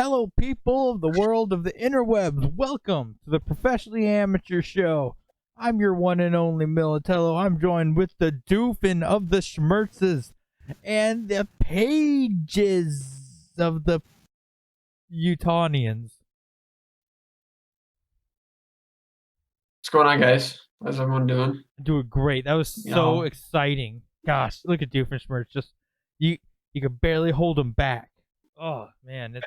Hello, people of the world of the interwebs. Welcome to the Professionally Amateur Show. I'm your one and only Militello. I'm joined with the doofin of the schmertzes and the pages of the Utonians. What's going on, guys? How's everyone doing? Doing great. That was so exciting. Gosh, look at Doofenshmirtz. Just you could barely hold him back. Oh man, it's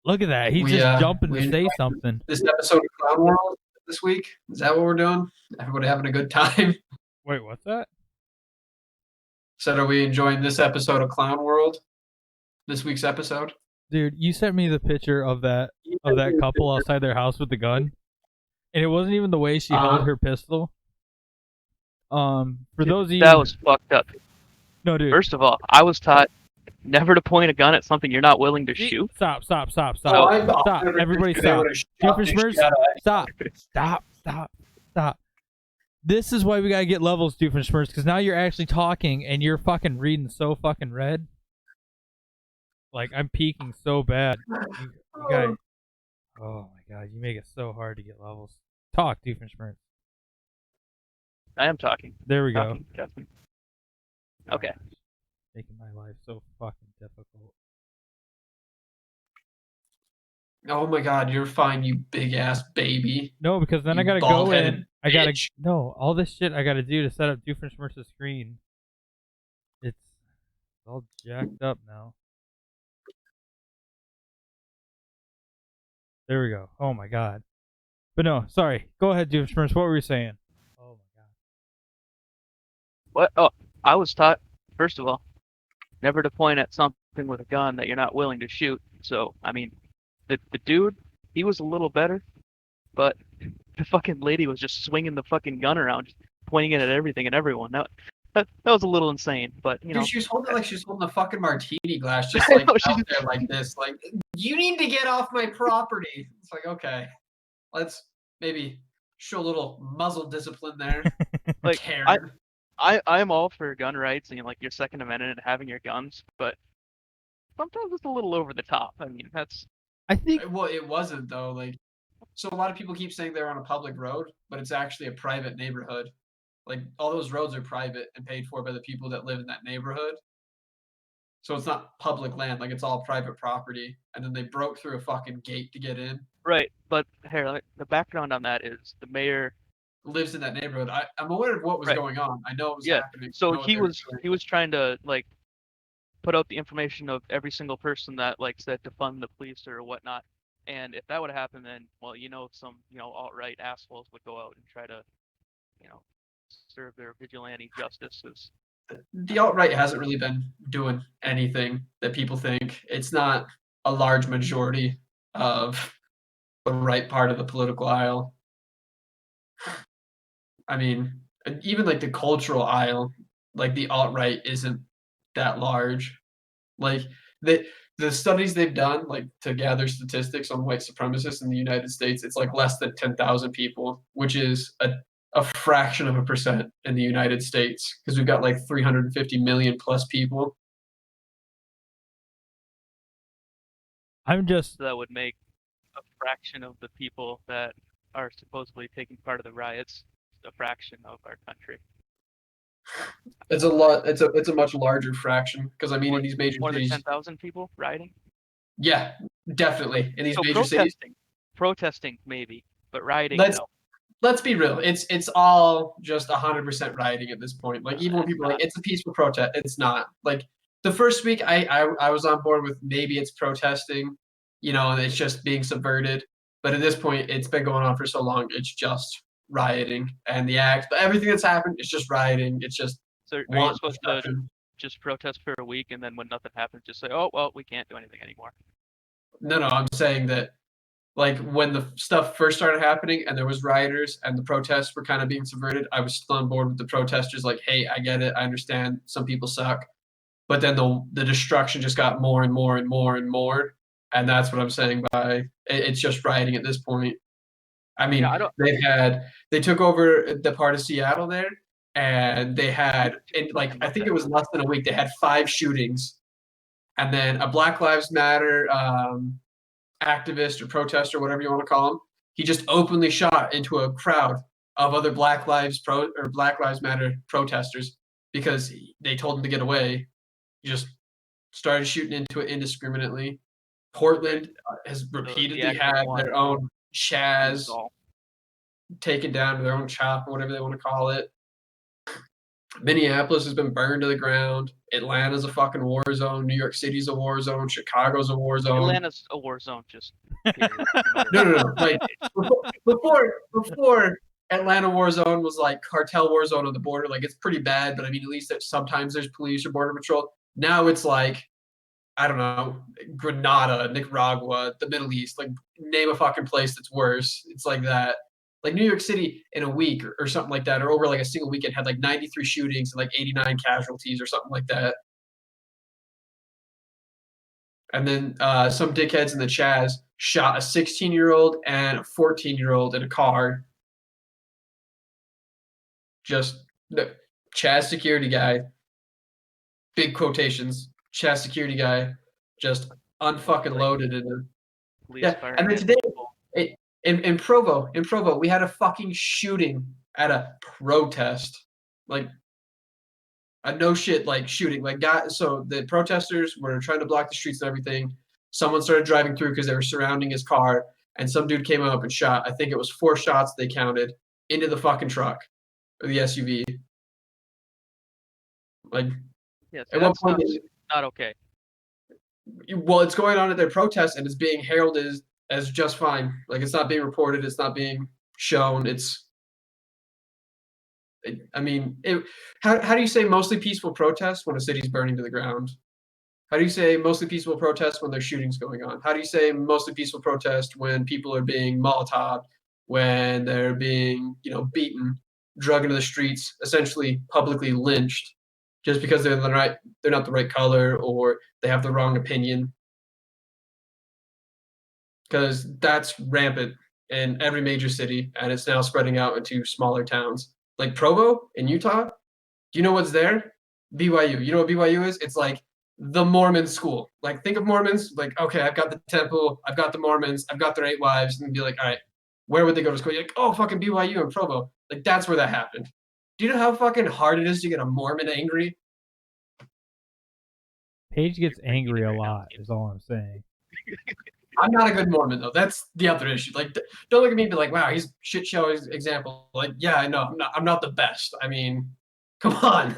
look at that. He's just jumping to say something. This episode of Clown World this week. Is that what we're doing? Everybody having a good time? Wait, what's that? Said, are we enjoying this episode of Clown World? This week's episode? Dude, you sent me the picture of that couple outside their house with the gun. And it wasn't even the way she held her pistol. For those of you that was fucked up. No, dude. First of all, I was taught never to point a gun at something you're not willing to shoot. Stop. Oh, Stop. Everybody stop. Doofenshmirtz, stop. This is why we gotta get levels, Doofenshmirtz, because now you're actually talking and you're fucking reading so fucking red. Like, I'm peeking so bad. You guys, oh my god, you make it so hard to get levels. Talk, Doofenshmirtz. I am talking. There we go. Okay. Making my life so fucking difficult. Oh my god, you're fine, you big ass baby. No, because then I gotta go in. All this shit I gotta do to set up Doofenshmirtz's screen. It's all jacked up now. There we go. Oh my god. But no, sorry. Go ahead, Doofenshmirtz. What were you saying? Oh my god. What? Oh, I was taught, first of all, never to point at something with a gun that you're not willing to shoot. So, I mean, the dude, he was a little better, but the fucking lady was just swinging the fucking gun around, just pointing it at everything and everyone. That was a little insane, but you know. Dude, she was holding it like she was holding a fucking martini glass, just like out there like this. Like, you need to get off my property. It's like, okay, let's maybe show a little muzzle discipline there. Like, I'm all for gun rights and like your Second Amendment and having your guns, but sometimes it's a little over the top. I mean, I think. Well, it wasn't though. Like, so a lot of people keep saying they're on a public road, but it's actually a private neighborhood. Like, all those roads are private and paid for by the people that live in that neighborhood. So it's not public land, like it's all private property. And then they broke through a fucking gate to get in. Right, but here, the background on that is the mayor lives in that neighborhood. I'm aware of what was going on. I know it was happening. So he was trying to like put out the information of every single person that like said to fund the police or whatnot. And if that would have happened, then some alt-right assholes would go out and try to serve their vigilante justices. The alt-right hasn't really been doing anything that people think. It's not a large majority of the right part of the political aisle. I mean, even like the cultural aisle, like the alt-right isn't that large. Like the studies they've done, like to gather statistics on white supremacists in the United States, it's like less than 10,000 people, which is a fraction of a percent in the United States, because we've got like 350 million plus people. That would make a fraction of the people that are supposedly taking part of the riots a fraction of our country. It's a lot. It's a much larger fraction, because I mean, in these major cities, more than 10,000 people rioting. Yeah, definitely in these major cities. Protesting maybe, but rioting. Let's be real. It's all just 100% rioting at this point. Like, even when people are like, it's a peaceful protest, it's not. Like, the first week I was on board with maybe it's protesting, and it's just being subverted. But at this point, it's been going on for so long, it's just rioting. And but everything that's happened, it's just rioting. It's just. So are you supposed to just protest for a week and then when nothing happens, just say, oh, well, we can't do anything anymore? No, I'm saying that, like, when the stuff first started happening and there was rioters and the protests were kind of being subverted, I was still on board with the protesters. Like, hey, I get it. I understand some people suck. But then the destruction just got more and more and more and more. And that's what I'm saying by it's just rioting at this point. I mean, they took over the part of Seattle there, and they had, I think it was less than a week, they had 5 shootings and then a Black Lives Matter activist or protester, whatever you want to call him, he just openly shot into a crowd of other Black Lives Matter protesters because they told him to get away. He just started shooting into it indiscriminately. Portland has repeatedly had their own Chaz taken down to their own chop, or whatever they want to call it. Minneapolis has been burned to the ground. Atlanta's a fucking war zone. New York City's a war zone. Chicago's a war zone. Atlanta's a war zone, just No. Like before Atlanta war zone was like cartel war zone on the border. Like it's pretty bad, but I mean at least that sometimes there's police or border patrol. Now it's like, I don't know, Grenada, Nicaragua, the Middle East. Like name a fucking place that's worse. It's like that. Like New York City in a week or something like that, or over like a single weekend, had like 93 shootings and like 89 casualties or something like that. And then some dickheads in the Chaz shot a 16-year-old and a 14-year-old in a car. Just the Chaz security guy, big quotations, Chaz security guy, just unfucking loaded in the And then today, in Provo, we had a fucking shooting at a protest, like a no shit like shooting, like so the protesters were trying to block the streets and everything. Someone started driving through because they were surrounding his car, and some dude came up and shot. I think it was 4 shots they counted into the fucking truck or the SUV. Like, yes, at what point? Not okay. Well, it's going on at their protest, and it's being heralded as just fine. Like it's not being reported, it's not being shown. I mean, how do you say mostly peaceful protest when a city's burning to the ground? How do you say mostly peaceful protest when there's shootings going on? How do you say mostly peaceful protest when people are being Molotoved, when they're being, beaten, drugged into the streets, essentially publicly lynched, just because they're not the right color or they have the wrong opinion? Because that's rampant in every major city, and it's now spreading out into smaller towns. Like Provo in Utah, do you know what's there? BYU. You know what BYU is? It's like the Mormon school. Like think of Mormons, like, okay, I've got the temple, I've got the Mormons, I've got their 8 wives, and be like, all right, where would they go to school? You're like, oh, fucking BYU in Provo. Like that's where that happened. Do you know how fucking hard it is to get a Mormon angry? Paige gets angry a lot, is all I'm saying. I'm not a good Mormon though. That's the other issue. Like, don't look at me and be like, "Wow, he's a shit show example." Like, yeah, I know. I'm not the best. I mean, come on.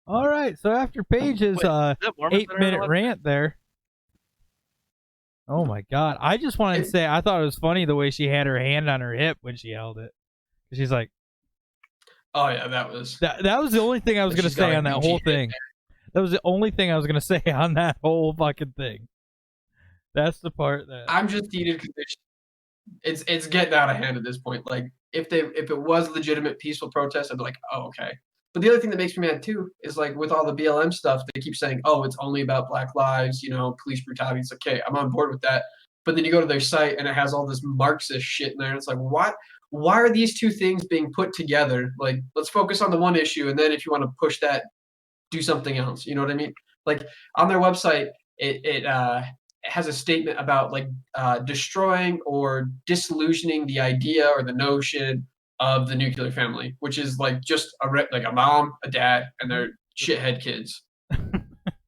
All right. So after Paige's 8-minute rant there. Oh my God! I just wanted to say I thought it was funny the way she had her hand on her hip when she held it. She's like, "Oh yeah, that was the only thing I was gonna say on that whole thing." That was the only thing I was gonna say on that whole fucking thing. That's the part that I'm just heated because it's getting out of hand at this point. Like if it was legitimate peaceful protest, I'd be like, oh okay. But the other thing that makes me mad too is like with all the BLM stuff, they keep saying, oh, it's only about Black lives, police brutality. It's okay, I'm on board with that. But then you go to their site and it has all this Marxist shit in there, and it's like, what? Why are these two things being put together? Like, let's focus on the one issue, and then if you want to push that, do something else. You know what I mean? Like on their website, it has a statement about like destroying or disillusioning the idea or the notion of the nuclear family, which is like just a mom, a dad, and their shithead kids.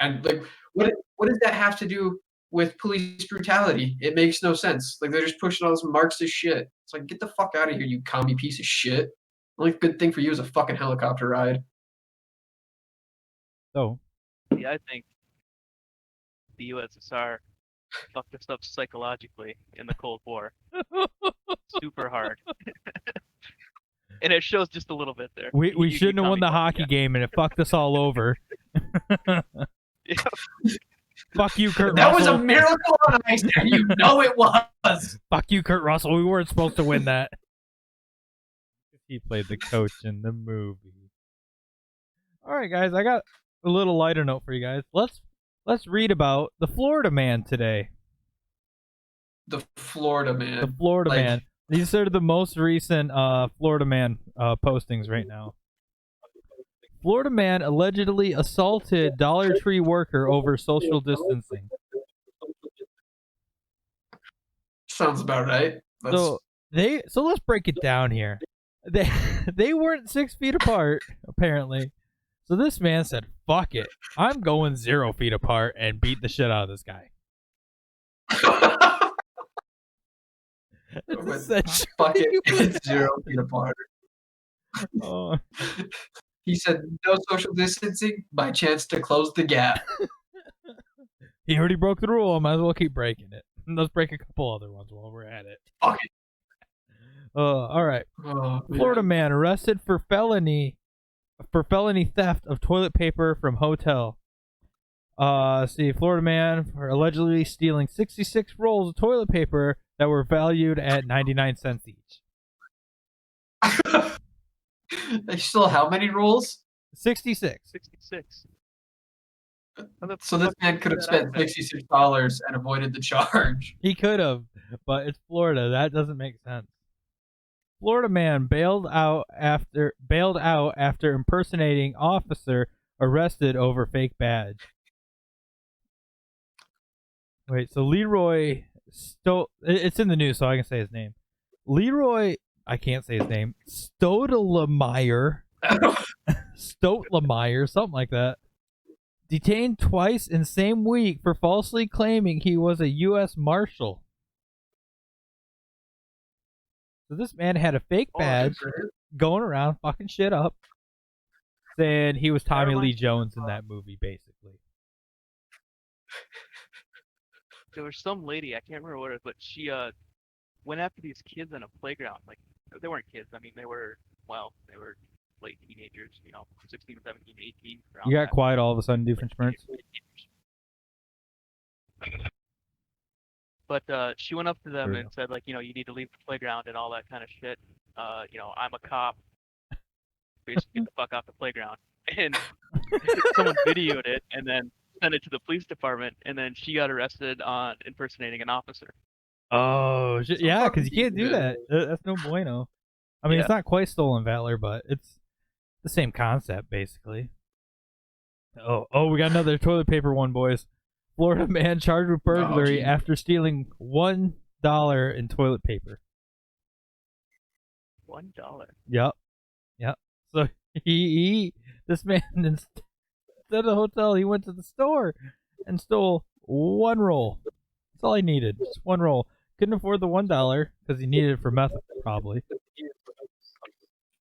And like, what does that have to do with police brutality? It makes no sense. Like they're just pushing all this Marxist shit. It's like, get the fuck out of here, you commie piece of shit. The only good thing for you is a fucking helicopter ride. So, yeah, I think the USSR fucked us up psychologically in the Cold War. Super hard. And it shows just a little bit there. We shouldn't have won the hockey game, and it fucked us all over. Yeah. Fuck you, Kurt That Russell. was a miracle on ice, and you know it was. Fuck you, Kurt Russell. We weren't supposed to win that. He played the coach in the movie. All right, guys, I got a little lighter note for you guys. Let's read about the Florida man today. The Florida man. The Florida man. These are the most recent Florida man postings right now. Florida man allegedly assaulted Dollar Tree worker over social distancing. Sounds about right. So let's break it down here. They weren't 6 feet apart, apparently. So this man said, fuck it. I'm going 0 feet apart and beat the shit out of this guy. It's essentially fuck it, it's 0 feet apart. Oh. He said, no social distancing, by chance to close the gap. He already broke the rule. I might as well keep breaking it. Let's break a couple other ones while we're at it. Fuck it. All right. Oh, Florida man arrested for felony theft of toilet paper from hotel. Florida man for allegedly stealing 66 rolls of toilet paper that were valued at 99 cents each. They stole how many rolls? 66. 66. So this man could have spent $66 and avoided the charge. He could have, but it's Florida. That doesn't make sense. Florida man bailed out after impersonating officer arrested over fake badge. Wait, so Leroy stole. It's in the news, so I can say his name. Leroy, I can't say his name. Stottlemyre, something like that. Detained twice in same week for falsely claiming he was a U.S. Marshal. So this man had a fake badge going around fucking shit up, saying he was Tommy Lee Jones in that movie, basically. There was some lady, I can't remember what it was, but she went after these kids on a playground. Like, they weren't kids. I mean, they were late teenagers, 16, 17, 18. You got quiet all of a sudden, Doofenshmirtz. But she went up to them and said, like, you need to leave the playground and all that kind of shit. I'm a cop. Basically, get the fuck off the playground. And someone videoed it and then sent it to the police department, and then she got arrested on impersonating an officer. Oh, shit. Yeah, because you can't do that. That's no bueno. I mean, It's not quite stolen valor, but it's the same concept, basically. Oh, we got another toilet paper one, boys. Florida man charged with burglary after stealing $1 in toilet paper. $1? Yep. So this man, instead of the hotel, he went to the store and stole 1 roll. That's all he needed, just 1 roll. Couldn't afford the $1 because he needed it for meth, probably.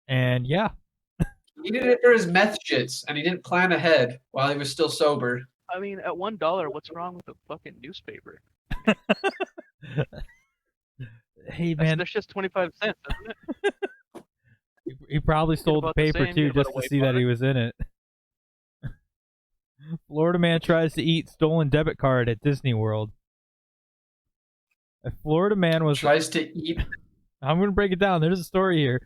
And yeah. He needed it for his meth shits, and he didn't plan ahead while he was still sober. I mean, at $1, what's wrong with a fucking newspaper? Hey, man. That's just 25 cents, isn't it? He probably stole the paper, too, just to see that he was in it. Florida man tries to eat stolen debit card at Disney World. A Florida man was... Tries to eat... I'm going to break it down. There's a story here.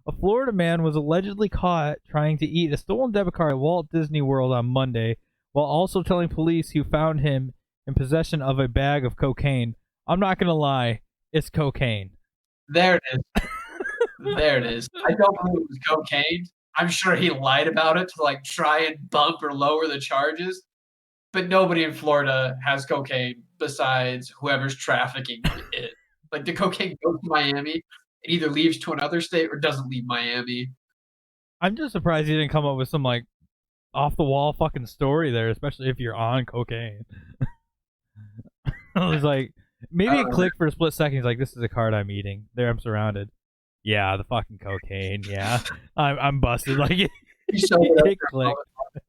A Florida man was allegedly caught trying to eat a stolen debit card at Walt Disney World on Monday, while also telling police who found him in possession of a bag of cocaine. I'm not going to lie. It's cocaine. There it is. There it is. I don't believe it was cocaine. I'm sure he lied about it to try and bump or lower the charges. But nobody in Florida has cocaine besides whoever's trafficking it. The cocaine goes to Miami, it either leaves to another state or doesn't leave Miami. I'm just surprised he didn't come up with some off the wall fucking story there, especially if you're on cocaine. I was maybe it clicked for a split second. He's like, "This is a card I'm eating. There, I'm surrounded. Yeah, the fucking cocaine. Yeah, I'm busted." He's so it clicked.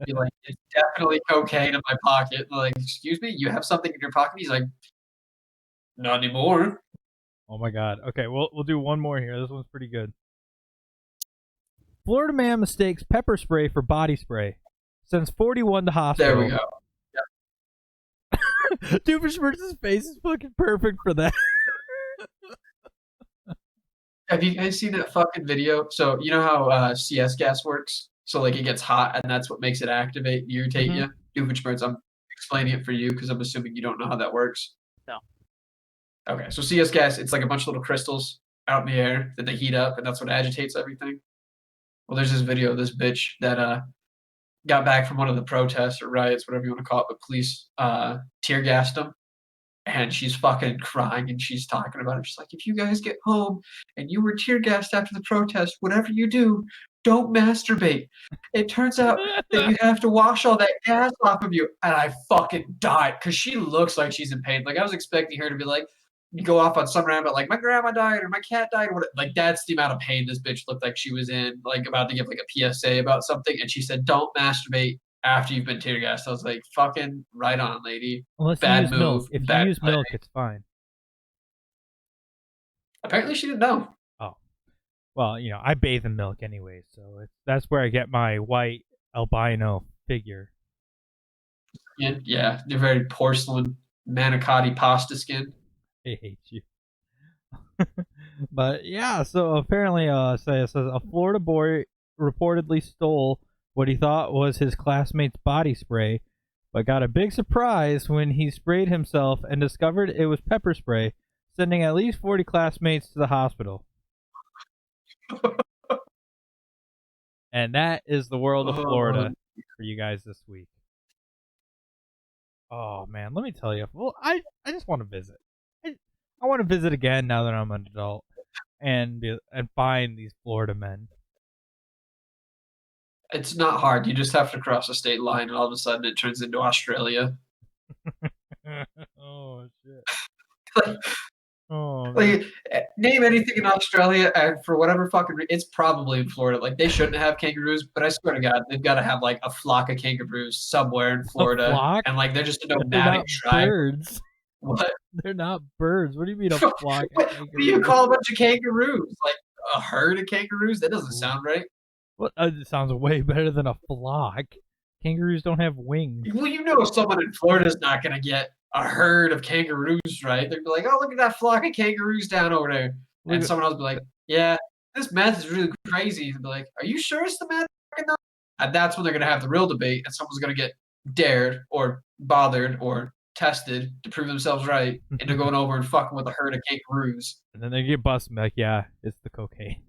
It's definitely cocaine in my pocket. Excuse me, you have something in your pocket? He's like, not anymore. Oh my god. Okay, we'll do one more here. This one's pretty good. Florida man mistakes pepper spray for body spray. Sends 41 to hospital. There we go. Yep. Doofenshmirtz's face is fucking perfect for that. Have you guys seen that fucking video? So you know how CS gas works? So it gets hot and that's what makes it activate and irritate you? Doofenshmirtz, I'm explaining it for you because I'm assuming you don't know how that works. No. Okay, so CS gas, it's a bunch of little crystals out in the air that they heat up, and that's what agitates everything. Well, there's this video of this bitch that got back from one of the protests or riots, whatever you want to call it, but police tear gassed them. And she's fucking crying and she's talking about it. She's like, if you guys get home and you were tear gassed after the protest, whatever you do, don't masturbate. It turns out that you have to wash all that gas off of you. And I fucking died because she looks like she's in pain. Like I was expecting her to be like, go off on some rant about like my grandma died or my cat died or whatever. Like that's the amount of pain this bitch looked like she was in, like about to give like a PSA about something. And she said, don't masturbate after you've been tear gassed. I was like, fucking right on, lady. Unless Bad you use move. milk. If Bad you use play. milk, it's fine. Apparently she didn't know. Oh. Well, you know, I bathe in milk anyway, so that's where I get my white albino figure. Yeah, you're very porcelain manicotti pasta skin. I hate you. But yeah, so apparently, it says a Florida boy reportedly stole what he thought was his classmate's body spray, but got a big surprise when he sprayed himself and discovered it was pepper spray, sending at least 40 classmates to the hospital. And that is the world of Florida for you guys this week. Oh man, let me tell you. Well, I just want to visit. I want to visit again now that I'm an adult, and find these Florida men. It's not hard. You just have to cross a state line, and all of a sudden it turns into Australia. Oh shit. Like, Oh man. like, name anything in Australia, and for whatever fucking reason, it's probably in Florida. Like they shouldn't have kangaroos, but I swear to God, they've got to have like a flock of kangaroos somewhere in Florida, flock? and like they're just a They're nomadic not tribe. birds. What? They're not birds. What do you mean a flock of What do you kangaroos? call a bunch of kangaroos? Like a herd of kangaroos? That doesn't sound right. What? It sounds way better than a flock. Kangaroos don't have wings. Well, you know, someone in Florida's not going to get a herd of kangaroos, right? They'd be like, "Oh, look at that flock of kangaroos down over there," Look and at- someone else would be like, "Yeah, this meth is really crazy." They'd be like, "Are you sure it's the meth?" And that's when they're going to have the real debate, and someone's going to get dared or bothered or tested to prove themselves right into going over and fucking with a herd of kangaroos. And then they get busted and be like, yeah, it's the cocaine.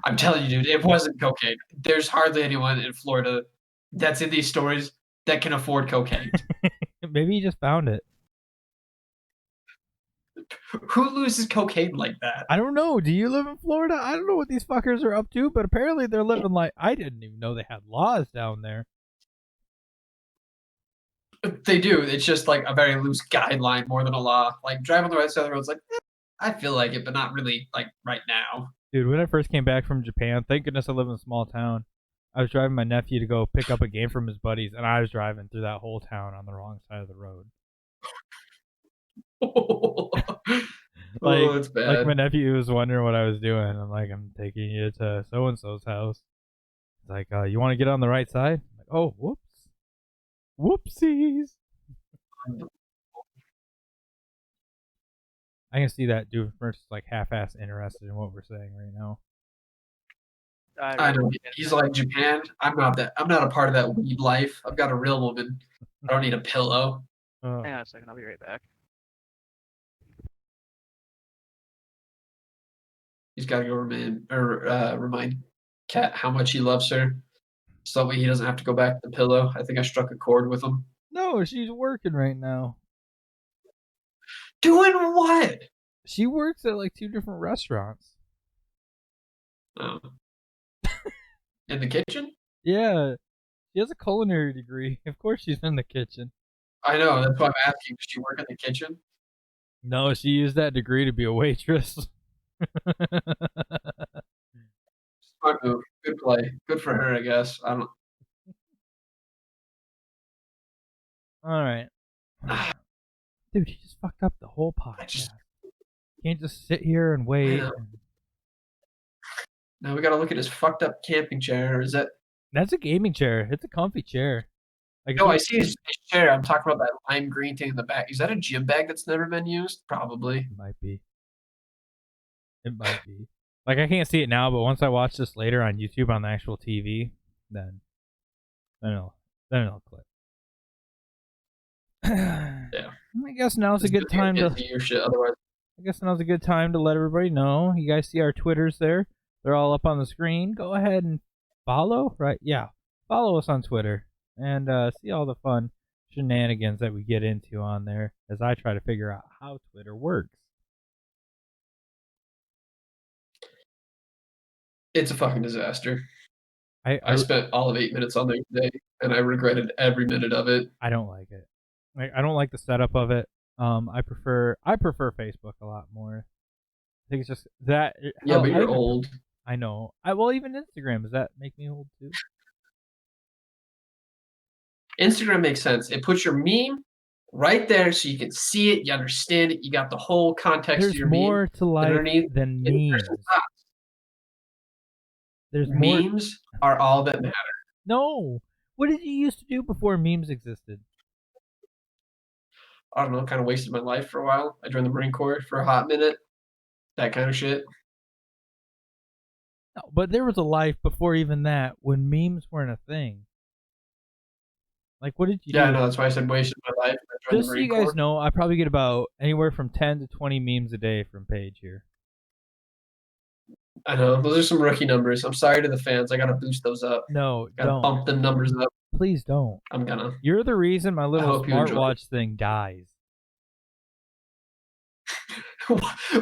I'm telling you, dude, it wasn't cocaine. There's hardly anyone in Florida that's in these stories that can afford cocaine. Maybe he just found it. Who loses cocaine like that? I don't know. Do you live in Florida? I don't know what these fuckers are up to, but apparently they're living like... I didn't even know they had laws down there. They do. It's just like a very loose guideline more than a law. Like driving on the right side of the road is like, I feel like it, but not really like right now. Dude, when I first came back from Japan, thank goodness I live in a small town. I was driving my nephew to go pick up a game from his buddies, and I was driving through that whole town on the wrong side of the road. Like, it's bad. like my nephew was wondering what I was doing. I'm like, I'm taking you to so-and-so's house. He's like, you want to get on the right side? I'm like, oh, whoops. Whoopsies. I can see that dude first like half-ass interested in what we're saying right now. I don't. He's like Japan. I'm not a part of that weed life. I've got a real woman. I don't need a pillow. Oh. Hang on a second, I'll be right back. He's got to go remind Kat how much he loves her, so that way he doesn't have to go back to the pillow. I think I struck a chord with him. No, she's working right now. Doing what? She works at like 2 different restaurants. Oh. In the kitchen? Yeah. She has a culinary degree. Of course she's in the kitchen. I know. That's why I'm asking. Does she work in the kitchen? No, she used that degree to be a waitress. Smart move. Good play. Good for her, I guess. I don't. All right. Dude, you just fucked up the whole podcast. just- You can't just sit here and wait. know. Now we got to look at his fucked up camping chair. Is that? That's a gaming chair. It's a comfy chair. Like, No, I see his chair. I'm talking about that lime green thing in the back. Is that a gym bag that's never been used? Probably. It might be. It might be. Like, I can't see it now, but once I watch this later on YouTube on the actual TV, then it'll click. Yeah. I guess now's a good time to. Your shit, otherwise. I guess now's a good time to let everybody know. You guys see our Twitters there? They're all up on the screen. Go ahead and follow, right? Yeah, follow us on Twitter and see all the fun shenanigans that we get into on there as I try to figure out how Twitter works. It's a fucking disaster. I I spent all of 8 minutes on there today, and I regretted every minute of it. I don't like it. I don't like the setup of it. I prefer Facebook a lot more. I think it's just that. Yeah, hell, but you're even- old. I know. Well, even Instagram, does that make me old too? Instagram makes sense. It puts your meme right there so you can see it, you understand it, you got the whole context There's of your more meme. to life underneath, than it memes. presses not. There's more. Memes are all that matter. No. What did you used to do before memes existed? I don't know, kind of wasted my life for a while. I joined the Marine Corps for a hot minute. That kind of shit. No, but there was a life before even that when memes weren't a thing. Like, what did you Yeah, I do? know. That's why I said wasted my life. I joined Just the so you Marine guys Corps. know, I probably get about anywhere from 10 to 20 memes a day from Paige here. I know. Those are some rookie numbers. I'm sorry to the fans. I got to boost those up. No, Got to don't. bump them numbers up. Please don't. I'm gonna. You're the reason my little hope you enjoy it. smartwatch thing dies.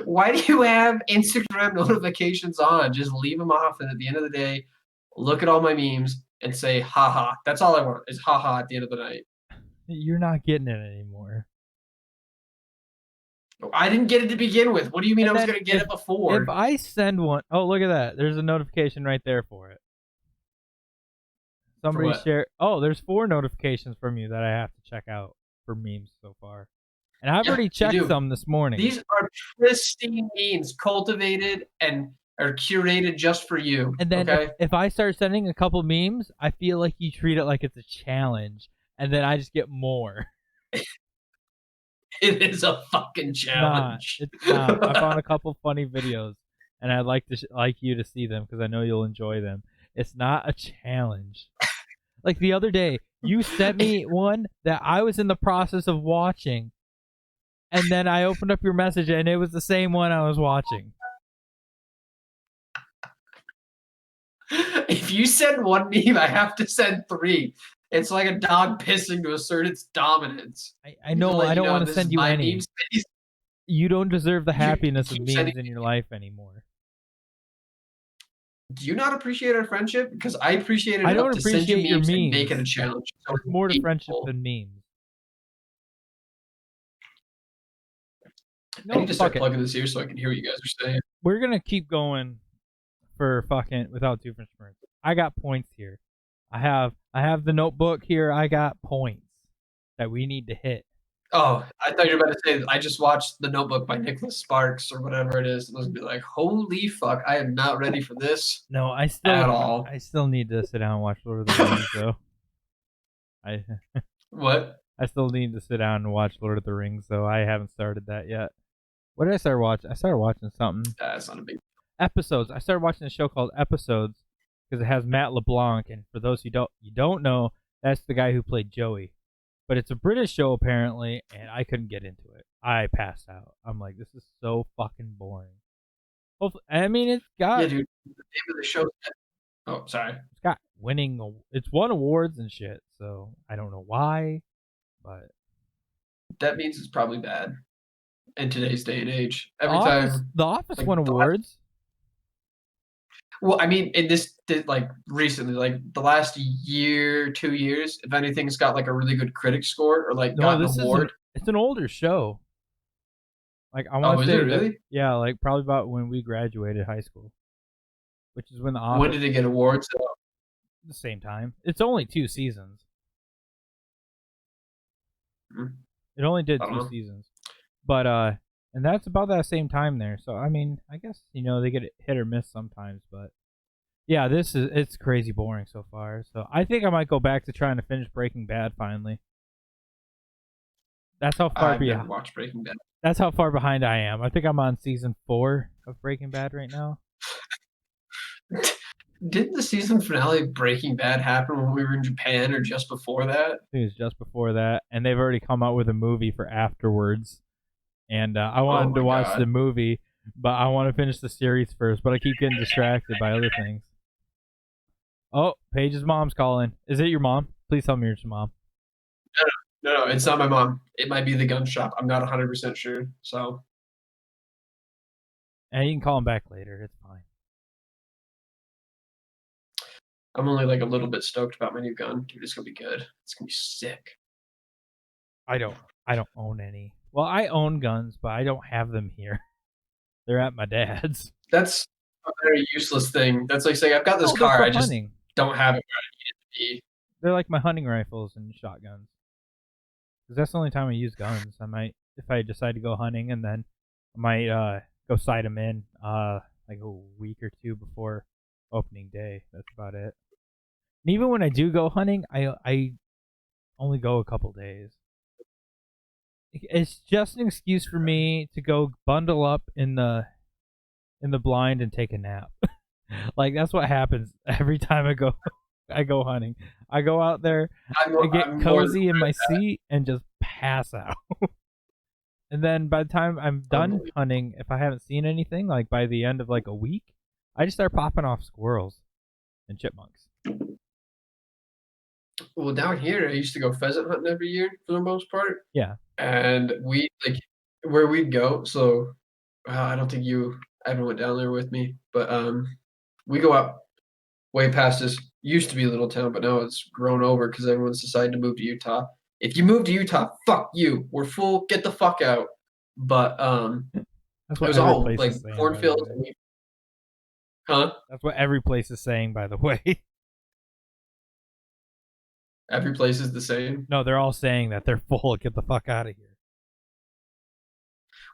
Why do you have Instagram notifications on? Just leave them off, and at the end of the day, look at all my memes and say haha. That's all I want is haha at the end of the night. You're not getting it anymore. I didn't get it to begin with. What do you mean And I was then going to get it before? If I send one, oh, look at that. There's a notification right there for it. Somebody what? share. Oh, there's 4 notifications from you that I have to check out for memes so far. And I've Yeah, already you checked do. some this morning. These are pristine memes, cultivated and are curated just for you. And then okay? if I start sending a couple memes, I feel like you treat it like it's a challenge. And then I just get more. It is a fucking Not. challenge. It's not. I found a couple funny videos, and I'd like to like you to see them because I know you'll enjoy them. It's not a challenge. Like the other day, you sent me one that I was in the process of watching, and then I opened up your message, and it was the same one I was watching. If you send one meme, I have to send 3. It's like a dog pissing to assert its dominance. I know. I don't want to send you any. Meme space. You don't deserve the happiness of keep memes sending in your life anymore. Do you not appreciate our friendship? Because I appreciate it I enough don't to send you appreciate your memes and memes. make it a challenge. So There's more to friendship hateful. than memes. I No, need to start fuck it. plugging this here so I can hear what you guys are saying. We're gonna keep going for fucking without Doofenshmirtz. I got points here. I have the notebook here. I got points that we need to hit. Oh, I thought you were about to say I just watched The Notebook by Nicholas Sparks or whatever it is. And I was gonna be like, holy fuck, I am not ready for this No, I still at all. I still need to sit down and watch Lord of the Rings though. What? I still need to sit down and watch Lord of the Rings though. I haven't started that yet. What did I start watching? I started watching something. That's not a big. Episodes. I started watching a show called Episodes because it has Matt LeBlanc, and for those who don't know, that's the guy who played Joey. But it's a British show apparently, and I couldn't get into it. I passed out. I'm like, this is so fucking boring. Hopefully, I mean, it's got Yeah, dude. The name of the show. Oh, sorry. it's got winning. It's won awards and shit. So I don't know why, but That means it's probably bad in today's day and age. The Every Office, time. The Office like, won the last- awards. Well, I mean, in this like recently, like the last year, 2 years, if anything's got like a really good critic score or like No, got this an is award. it's an older show. Like I want Oh, to is say it that- really? yeah, like probably about when we graduated high school, which is when The Office When did it get awards? the same time. It's only 2 seasons. Hmm. It only did I don't 2 know. seasons, but and that's about that same time there. So I mean, I guess they get it hit or miss sometimes, but yeah, it's crazy boring so far. So I think I might go back to trying to finish Breaking Bad finally. That's how far I've never behind. watched Breaking Bad. That's how far behind I am. I think I'm on season 4 of Breaking Bad right now. Didn't the season finale of Breaking Bad happen when we were in Japan or just before that? I think it was just before that, and they've already come out with a movie for afterwards. And I wanted my to watch God. the movie, but I want to finish the series first. But I keep getting distracted by other things. Oh, Paige's mom's calling. Is it your mom? Please tell me it's your mom. No, it's not my mom. It might be the gun shop. I'm not 100% sure. So And you can call him back later. It's fine. I'm only like a little bit stoked about my new gun. Dude, it's gonna be good. It's gonna be sick. I don't own any. Well, I own guns, but I don't have them here. They're at my dad's. That's a very useless thing. That's like saying I've got this Oh, they're car. for I just hunting. don't have it where I need it to be. They're like my hunting rifles and shotguns. Because that's the only time I use guns. I might, if I decide to go hunting, and then I might go sight them in like a week or two before opening day. That's about it. And even when I do go hunting, I only go a couple days. It's just an excuse for me to go bundle up in the blind and take a nap. Like that's what happens every time I go hunting. I go out there, I get cozy in my seat and just pass out. And then by the time I'm done hunting, if I haven't seen anything, like by the end of like a week, I just start popping off squirrels and chipmunks. Well, down here, I used to go pheasant hunting every year for the most part. Yeah. And we like where we'd go. So I don't think you ever went down there with me, but we go out way past this. Used to be a little town, but now it's grown over because everyone's decided to move to Utah. If you move to Utah, fuck you. We're full. Get the fuck out. But That's it what was every all place like is saying, by the cornfields. way. Huh? That's what every place is saying, by the way. Every place is the same. No, they're all saying that they're full. Get the fuck out of here.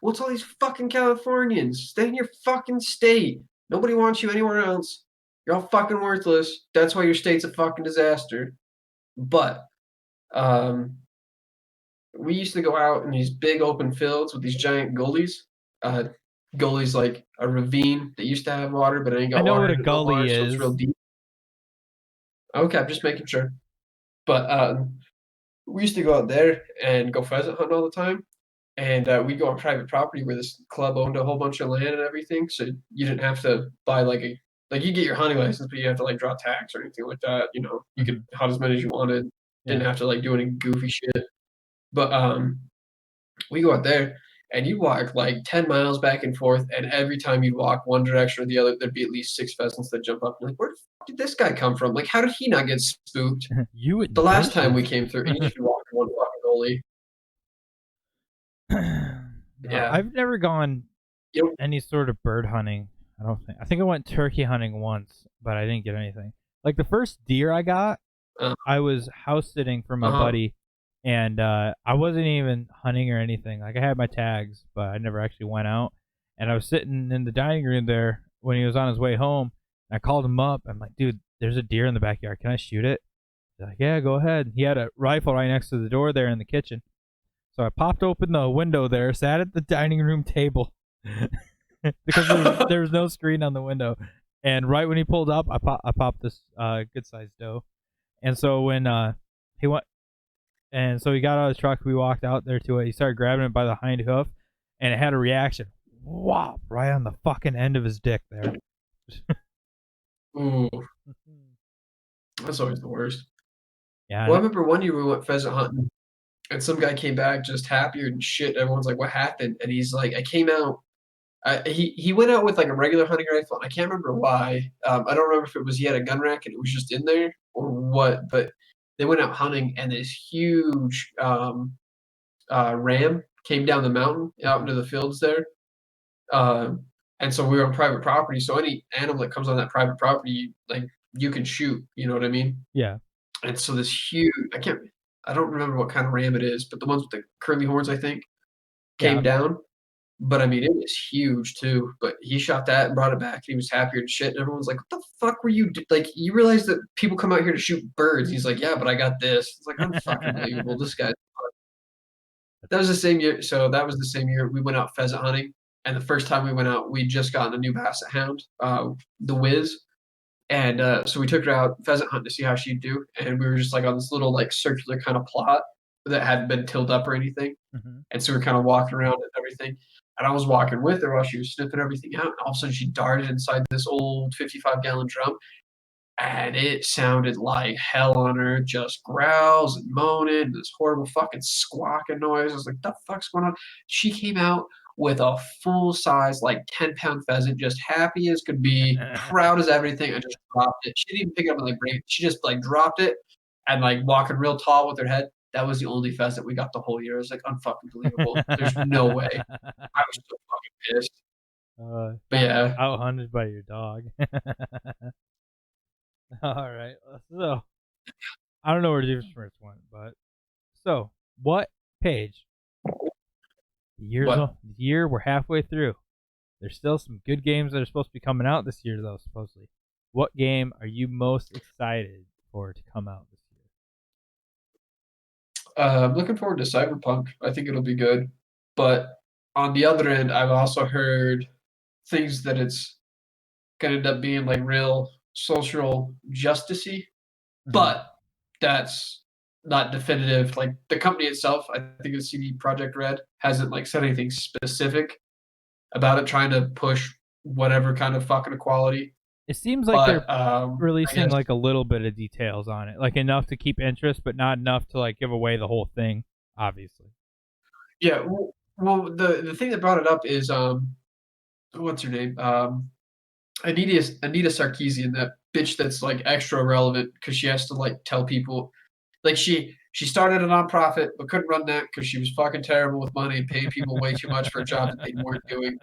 Well, it's all these fucking Californians. Stay in your fucking state. Nobody wants you anywhere else. You're all fucking worthless. That's why your state's a fucking disaster. But we used to go out in these big open fields with these giant gullies. Gullies like a ravine that used to have water, but it ain't got I know water what a in it no more, gully so it's is. real deep. Okay, I'm just making sure. But we used to go out there and go pheasant hunting all the time. And we'd go on private property where this club owned a whole bunch of land and everything. So you didn't have to buy like you get your hunting license, but you have to like draw tax or anything like that. You know, you could hunt as many as you wanted. Didn't have to like do any goofy shit. But we go out there and you walk like 10 miles back and forth, and every time you'd walk one direction or the other, there'd be at least 6 pheasants that jump up. Like, where the fuck did this guy come from? Like, how did he not get spooked? You The last time we came through, and you just walked one fucking goalie. Yeah, I've never gone Yep. any sort of bird hunting. I don't think. I think I went turkey hunting once, but I didn't get anything. Like the first deer I got, I was house sitting for my buddy, and I wasn't even hunting or anything. Like I had my tags, but I never actually went out. And I was sitting in the dining room there when he was on his way home. And I called him up. I'm like, dude, there's a deer in the backyard. Can I shoot it? He's like, yeah, go ahead. He had a rifle right next to the door there in the kitchen. So I popped open the window there, sat at the dining room table because there was no screen on the window. And right when he pulled up, I popped this good sized doe. And so when he went, and so he got out of the truck, we walked out there to it. He started grabbing it by the hind hoof, and it had a reaction. Whop! Right on the fucking end of his dick there. Ooh, that's always the worst. Yeah. Well, I remember one year we went pheasant hunting, and some guy came back just happier than shit. Everyone's like, "What happened?" And he's like, "I came out." He went out with like a regular hunting rifle, and I can't remember why. I don't remember if it was he had a gun rack and it was just in there or what. But they went out hunting, and this huge ram came down the mountain out into the fields there. And so we were on private property. So any animal that comes on that private property, like you can shoot. You know what I mean? Yeah. And so this huge, I don't remember what kind of ram it is, but the ones with the curly horns, I think, came down. But I mean, it was huge too. But he shot that and brought it back. And he was happier than shit. And everyone's like, "What the fuck were you like? You realize that people come out here to shoot birds?" And he's like, "Yeah, but I got this." It's like unfucking believable. This guy. That was the same year. So that was the same year we went out pheasant hunting. And the first time we went out, we just gotten a new basset hound, the Wiz. And so we took her out pheasant hunting to see how she'd do. And we were just like on this little like circular kind of plot that hadn't been tilled up or anything. And so we were kind of walking around and everything. And I was walking with her while she was sniffing everything out. And all of a sudden she darted inside this old 55-gallon drum. and it sounded like hell on earth, just growls and moaning, this horrible fucking squawking noise. I was like, the fuck's going on? She came out with a full size, like 10-pound pheasant, just happy as could be, proud as everything. I just dropped it. She didn't even pick it up and like break it. She just like dropped it and like walking real tall with her head. That was the only pheasant we got the whole year. It was like unfucking believable. There's no way. I was so fucking pissed. But yeah. Out-hunted by your dog. All right. So, I don't know where Doofenshmirtz went, but so what page? The year we're halfway through. There's still some good games that are supposed to be coming out this year, though. Supposedly, what game are you most excited for to come out this year? I'm looking forward to Cyberpunk. I think it'll be good. But on the other end, I've also heard things that it's gonna end up being like real social justice-y, but that's not definitive. Like the company itself, I think the CD Projekt Red hasn't like said anything specific about it trying to push whatever kind of fucking equality. It seems like they're I releasing guess, like a little bit of details on it, like enough to keep interest, but not enough to like give away the whole thing. Obviously. yeah. Well, the thing that brought it up is what's her name? Anita Sarkeesian, that bitch that's like extra relevant because she has to like tell people, like she started a nonprofit but couldn't run that because she was fucking terrible with money and paying people way too much for a job that they weren't doing.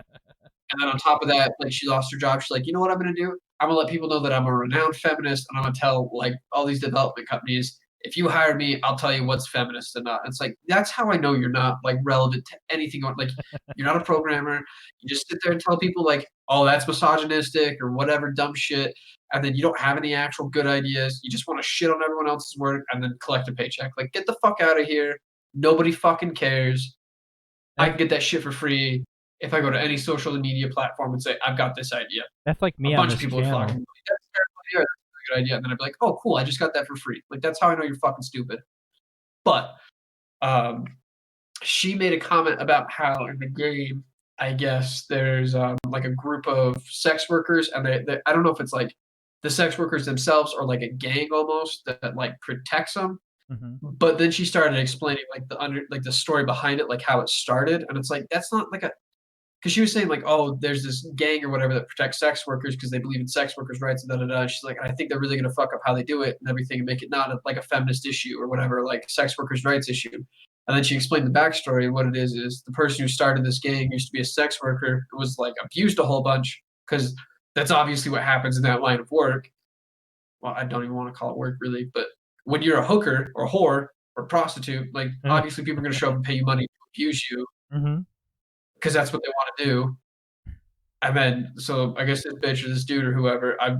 And then on top of that, like she lost her job. She's like, you know what I'm gonna do? I'm gonna let people know that I'm a renowned feminist, and I'm gonna tell like all these development companies, if you hire me, I'll tell you what's feminist and not. It's like that's how I know you're not like relevant to anything. Like you're not a programmer. You just sit there and tell people like, oh, that's misogynistic or whatever dumb shit, and then you don't have any actual good ideas. You just want to shit on everyone else's work and then collect a paycheck. Like get the fuck out of here. Nobody fucking cares. I can get that shit for free if I go to any social media platform and say, I've got this idea. That's like me A on bunch this of people are channel. flocking. That's a terrible idea. That's a good idea. And then I'd be like, oh, cool. I just got that for free. Like, that's how I know you're fucking stupid. But she made a comment about how in the game, I guess there's like a group of sex workers, and they I don't know if it's like the sex workers themselves or like a gang almost that like protects them. But then she started explaining like the story behind it, like how it started, and it's like that's not like a because she was saying like, oh, there's this gang or whatever that protects sex workers because they believe in sex workers' rights and da da da. She's like, I think they're really gonna fuck up how they do it and everything and make it not like a feminist issue or whatever, like sex workers' rights issue. And then she explained the backstory, and what it is the person who started this gang used to be a sex worker who was like abused a whole bunch because that's obviously what happens in that line of work. Well, I don't even want to call it work really, but when you're a hooker or a whore or a prostitute, like obviously people are going to show up and pay you money to abuse you because that's what they want to do. And then, so I guess this bitch or this dude or whoever, I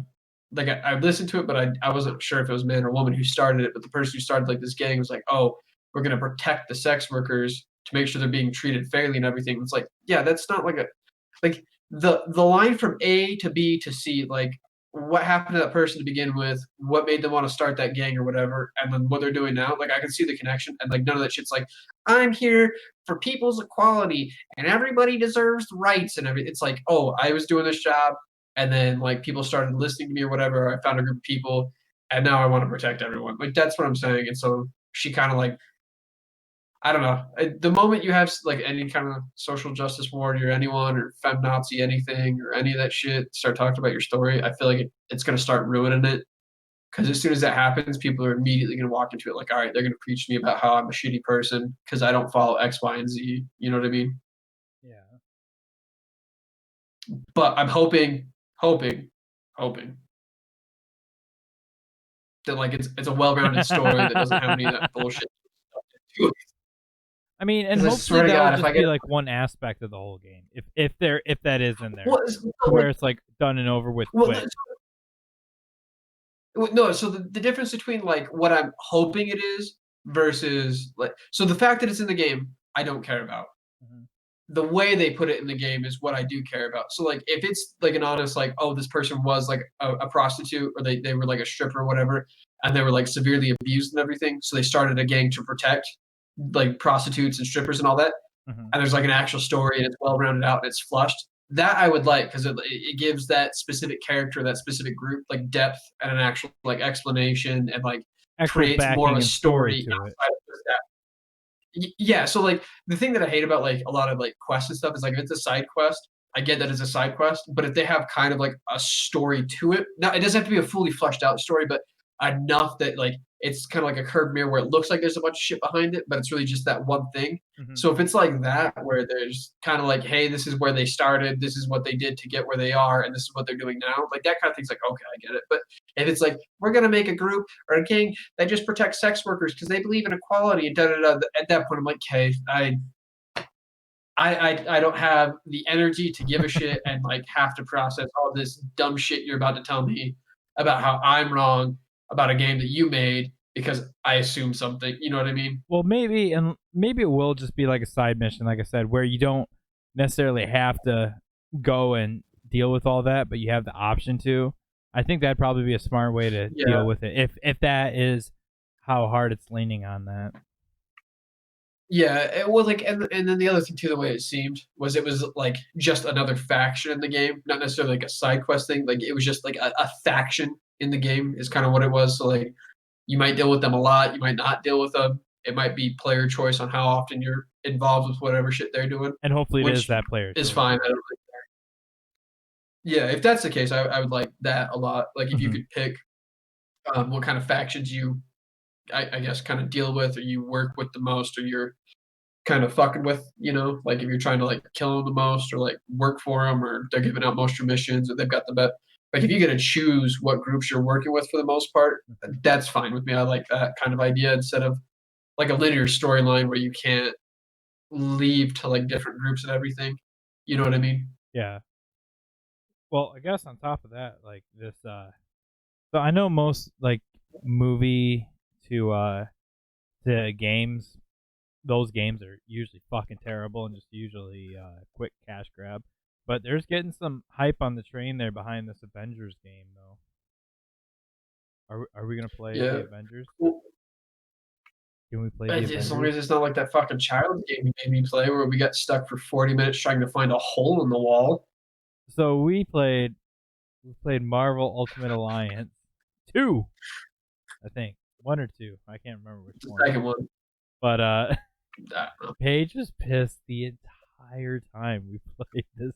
listened to it, but I wasn't sure if it was man or woman who started it. But the person who started like this gang was like, oh, we're going to protect the sex workers to make sure they're being treated fairly and everything. It's like, yeah, that's not like the line from A to B to C, like what happened to that person to begin with, what made them want to start that gang or whatever, and then what they're doing now. Like I can see the connection, and like none of that shit's like I'm here for people's equality and everybody deserves rights and everything. It's like, oh, I was doing this job, and then like people started listening to me or whatever. I found a group of people, and now I want to protect everyone. Like that's what I'm saying. And so she kind of like, I don't know. The moment you have like any kind of social justice warrior, anyone or feminazi, anything or any of that shit, start talking about your story, I feel like it's going to start ruining it. Because as soon as that happens, people are immediately going to walk into it like, all right, they're going to preach to me about how I'm a shitty person because I don't follow X, Y, and Z. You know what I mean? Yeah. But I'm hoping that like it's a well-rounded story that doesn't have any of that bullshit stuff into it. I mean, and 'Cause I hopefully swear to that'll God, if just I be get like one aspect of the whole game, if that is in there, well, where it's like done and over with well, quick. no, so the difference between like what I'm hoping it is versus like so the fact that it's in the game, I don't care about. The way they put it in the game is what I do care about. So like if it's like an honest like, oh, this person was like a prostitute or they were like a stripper or whatever, and they were like severely abused and everything, so they started a gang to protect like prostitutes and strippers and all that. And there's like an actual story and it's well rounded out and it's flushed. that I would like because it gives that specific character, that specific group, like depth and an actual like explanation and like Actual creates more of backing a and story story to it. outside of just that. Yeah, so like the thing that I hate about like a lot of like quests and stuff is like if it's a side quest, I get that it's a side quest, but if they have kind of like a story to it, now it doesn't have to be a fully fleshed out story, but enough that like it's kind of like a curved mirror where it looks like there's a bunch of shit behind it, but it's really just that one thing. Mhm. So if it's like that, where there's kind of like, hey, this is where they started, this is what they did to get where they are, and this is what they're doing now, like that kind of thing's like, okay, I get it. But if it's like we're gonna make a group or a gang that just protects sex workers because they believe in equality and da da da, at that point I'm like, okay, I don't have the energy to give a shit and like have to process all this dumb shit you're about to tell me about how I'm wrong about a game that you made because I assume something. You know what I mean? Well, maybe it will just be like a side mission, like I said, where you don't necessarily have to go and deal with all that, but you have the option to. I think that'd probably be a smart way to Yeah. deal with it, if that is how hard it's leaning on that. Yeah, it was like, and then the other thing too, the way it was like just another faction in the game, not necessarily like a side quest thing. Like it was just like a faction in the game is kind of what it was. So like you might deal with them a lot, you might not deal with them. It might be player choice on how often you're involved with whatever shit they're doing, And hopefully it is which that player is choice. fine. I don't really care. Yeah, if that's the case, I would like that a lot. Like if you Mhm. could pick what kind of factions you, I guess, kind of deal with, or you work with the most, or you're kind of fucking with, you know, like if you're trying to like kill them the most or like work for them or they're giving out most of your missions or they've got the bet. Like if you get to choose what groups you're working with for the most part, that's fine with me. I like that kind of idea instead of like a linear storyline where you can't leave to like different groups and everything. You know what I mean? Yeah. Well, I guess on top of that, like this, so I know most like movie to games, those games are usually fucking terrible and just usually quick cash grab. But there's getting some hype on the train there behind this Avengers game, though. Are we gonna play Yeah. the Avengers? Well, Can we play the as long Avengers? as it's not like that fucking child game you made me play where we got stuck for 40 minutes trying to find a hole in the wall. So we played Marvel Ultimate Alliance 2, I think. 1 or 2. I can't remember which The one. second one. But I don't know. Paige was pissed the entire time we played this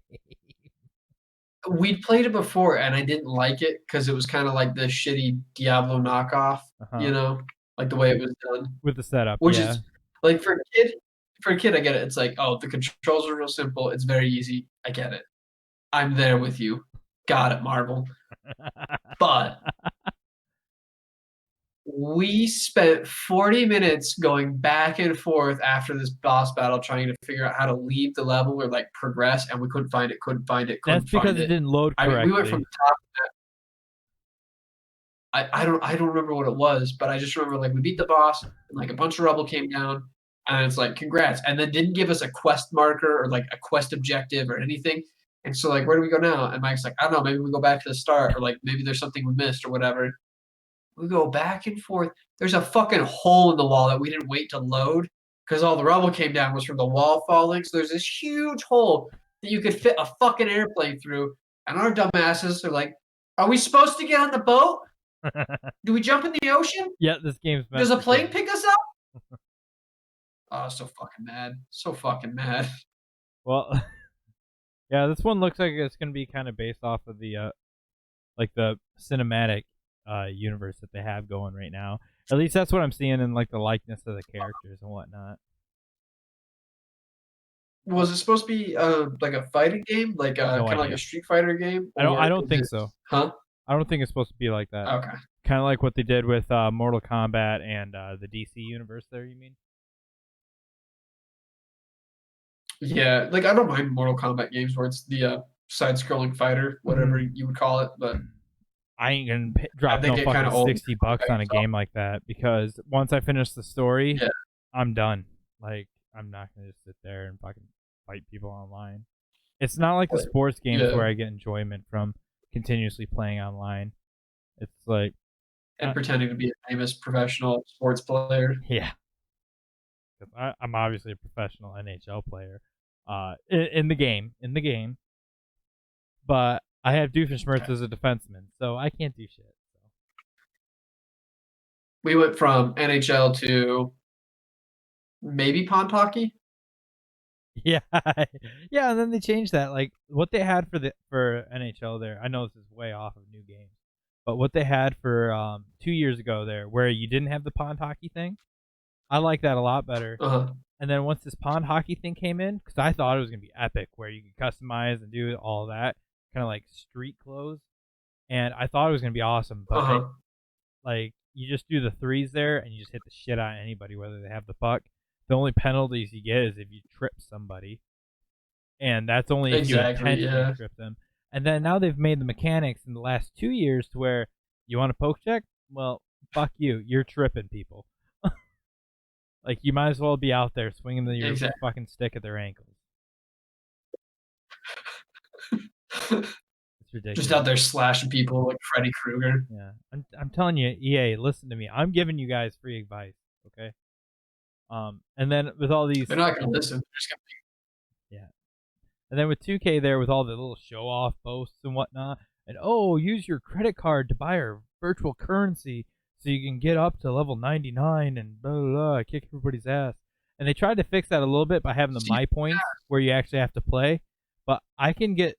game. We'd played it before and I didn't like it because it was kind of like the shitty Diablo knockoff, you know, like the way it was done. With the setup, Which yeah. is like for a kid, I get it. It's like, oh, the controls are real simple. It's very easy. I get it. I'm there with you. Got it, Marvel. But we spent 40 minutes going back and forth after this boss battle trying to figure out how to leave the level or like progress, and we couldn't find it, couldn't find it, couldn't That's because find it it. didn't load I correctly. mean, we went from the top. I don't remember what it was, but I just remember like we beat the boss and like a bunch of rubble came down and it's like congrats, and then didn't give us a quest marker or like a quest objective or anything. And so like where do we go now? And Mike's like, I don't know, maybe we go back to the start or like maybe there's something we missed or whatever. We go back and forth. There's a fucking hole in the wall that we didn't wait to load because all the rubble came down was from the wall falling. So there's this huge hole that you could fit a fucking airplane through. And our dumbasses are like, are we supposed to get on the boat? Do we jump in the ocean? Yeah, this game's meant Does a for plane kids. pick us up? Oh, so fucking mad. So fucking mad. Well, yeah, this one looks like it's gonna be kind of based off of the like the cinematic universe that they have going right now. At least that's what I'm seeing in like the likeness of the characters and whatnot. Was it supposed to be like a fighting game? Like No kind of like idea. a Street Fighter game? I don't is think it- so. Huh? I don't think it's supposed to be like that. Okay. Kind of like what they did with Mortal Kombat and the DC universe there, you mean? Yeah, like I don't mind Mortal Kombat games where it's the side-scrolling fighter, whatever you would call it, but I ain't gonna drop they no get kinda fucking old. $60 on a game like that because once I finish the story, Yeah. I'm done. Like I'm not gonna just sit there and fucking fight people online. It's not like the sports games Yeah. where I get enjoyment from continuously playing online. It's like, And pretending to be a famous professional sports player. yeah, 'cause I'm obviously a professional NHL player. In the game, but I have Doofenshmirtz as a defenseman, so I can't do shit. So. We went from NHL to maybe pond hockey. Yeah, yeah, and then they changed that. Like what they had for NHL there. I know this is way off of new games, but what they had for 2 years ago there, where you didn't have the pond hockey thing, I like that a lot better. Uh-huh. And then once this pond hockey thing came in, because I thought it was gonna be epic, where you could customize and do all that, kind of like street clothes, and I thought it was gonna be awesome. But Uh-huh. like you just do the threes there, and you just hit the shit out of anybody, whether they have the puck. The only penalties you get is if you trip somebody, and that's only if you Exactly, intentionally yeah. trip them. And then now they've made the mechanics in the last 2 years to where you want a poke check? Well, fuck you. You're tripping people. Like, you might as well be out there swinging your Exactly. fucking stick at their ankles. It's ridiculous. Just out there slashing people like Freddy Krueger. Yeah, I'm telling you, EA, listen to me. I'm giving you guys free advice, okay? And then with all these, They're not gonna listen. They're just yeah, and then with 2K there, with all the little show off boasts and whatnot, and oh, use your credit card to buy our virtual currency so you can get up to level 99 and blah blah blah, kick everybody's ass. And they tried to fix that a little bit by having the my points where you actually have to play, but I can get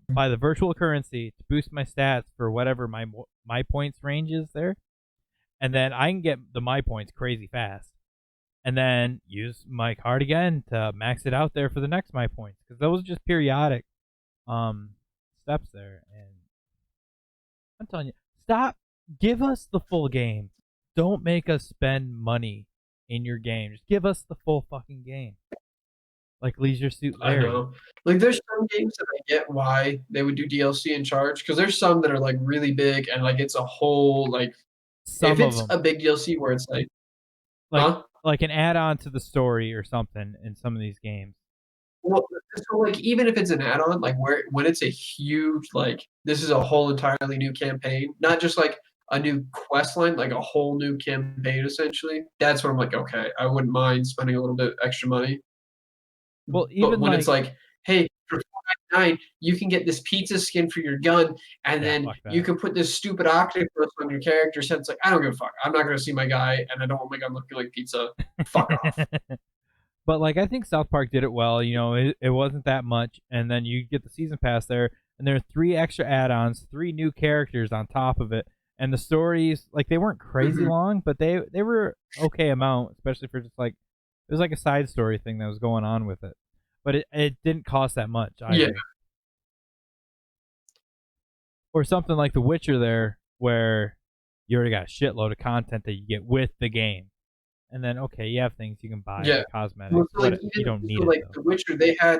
buy the virtual currency to boost my stats for whatever my points range is there, and then I can get the my points crazy fast, and then use my card again to max it out there for the next my points, because those are just periodic steps there. And I'm telling you, stop, give us the full game. Don't make us spend money in your game. Just give us the full fucking game. Like Leisure Suit I Larry. know. Like, there's some games that I get why they would do DLC and charge, because there's some that are like really big and like it's a whole like Some if of it's them, a big DLC where it's like, like huh? like an add-on to the story or something in some of these games. Well, so like even if it's an add-on, like where when it's a huge like this is a whole entirely new campaign, not just like a new quest line, like a whole new campaign essentially. That's where I'm like, okay, I wouldn't mind spending a little bit extra money. Well, But even when like, it's like, hey, for $4.99, you can get this pizza skin for your gun, and yeah, then fuck you that. can put this stupid octopus on your character. So it's like, I don't give a fuck. I'm not gonna see my guy, and I don't want my gun looking like pizza. Fuck off. But like, I think South Park did it well. You know, it wasn't that much, and then you get the season pass there, and there are 3 extra add-ons, 3 new characters on top of it, and the stories, like, they weren't crazy Mhm. long, but they were okay amount, especially for just like, it was like a side story thing that was going on with it, but it didn't cost that much either. Yeah. Or something like The Witcher there, where you already got a shitload of content that you get with the game. And then, okay, you have things you can buy, Yeah. like cosmetics, Well, so, like, but you don't need so, it, like though. The Witcher, they had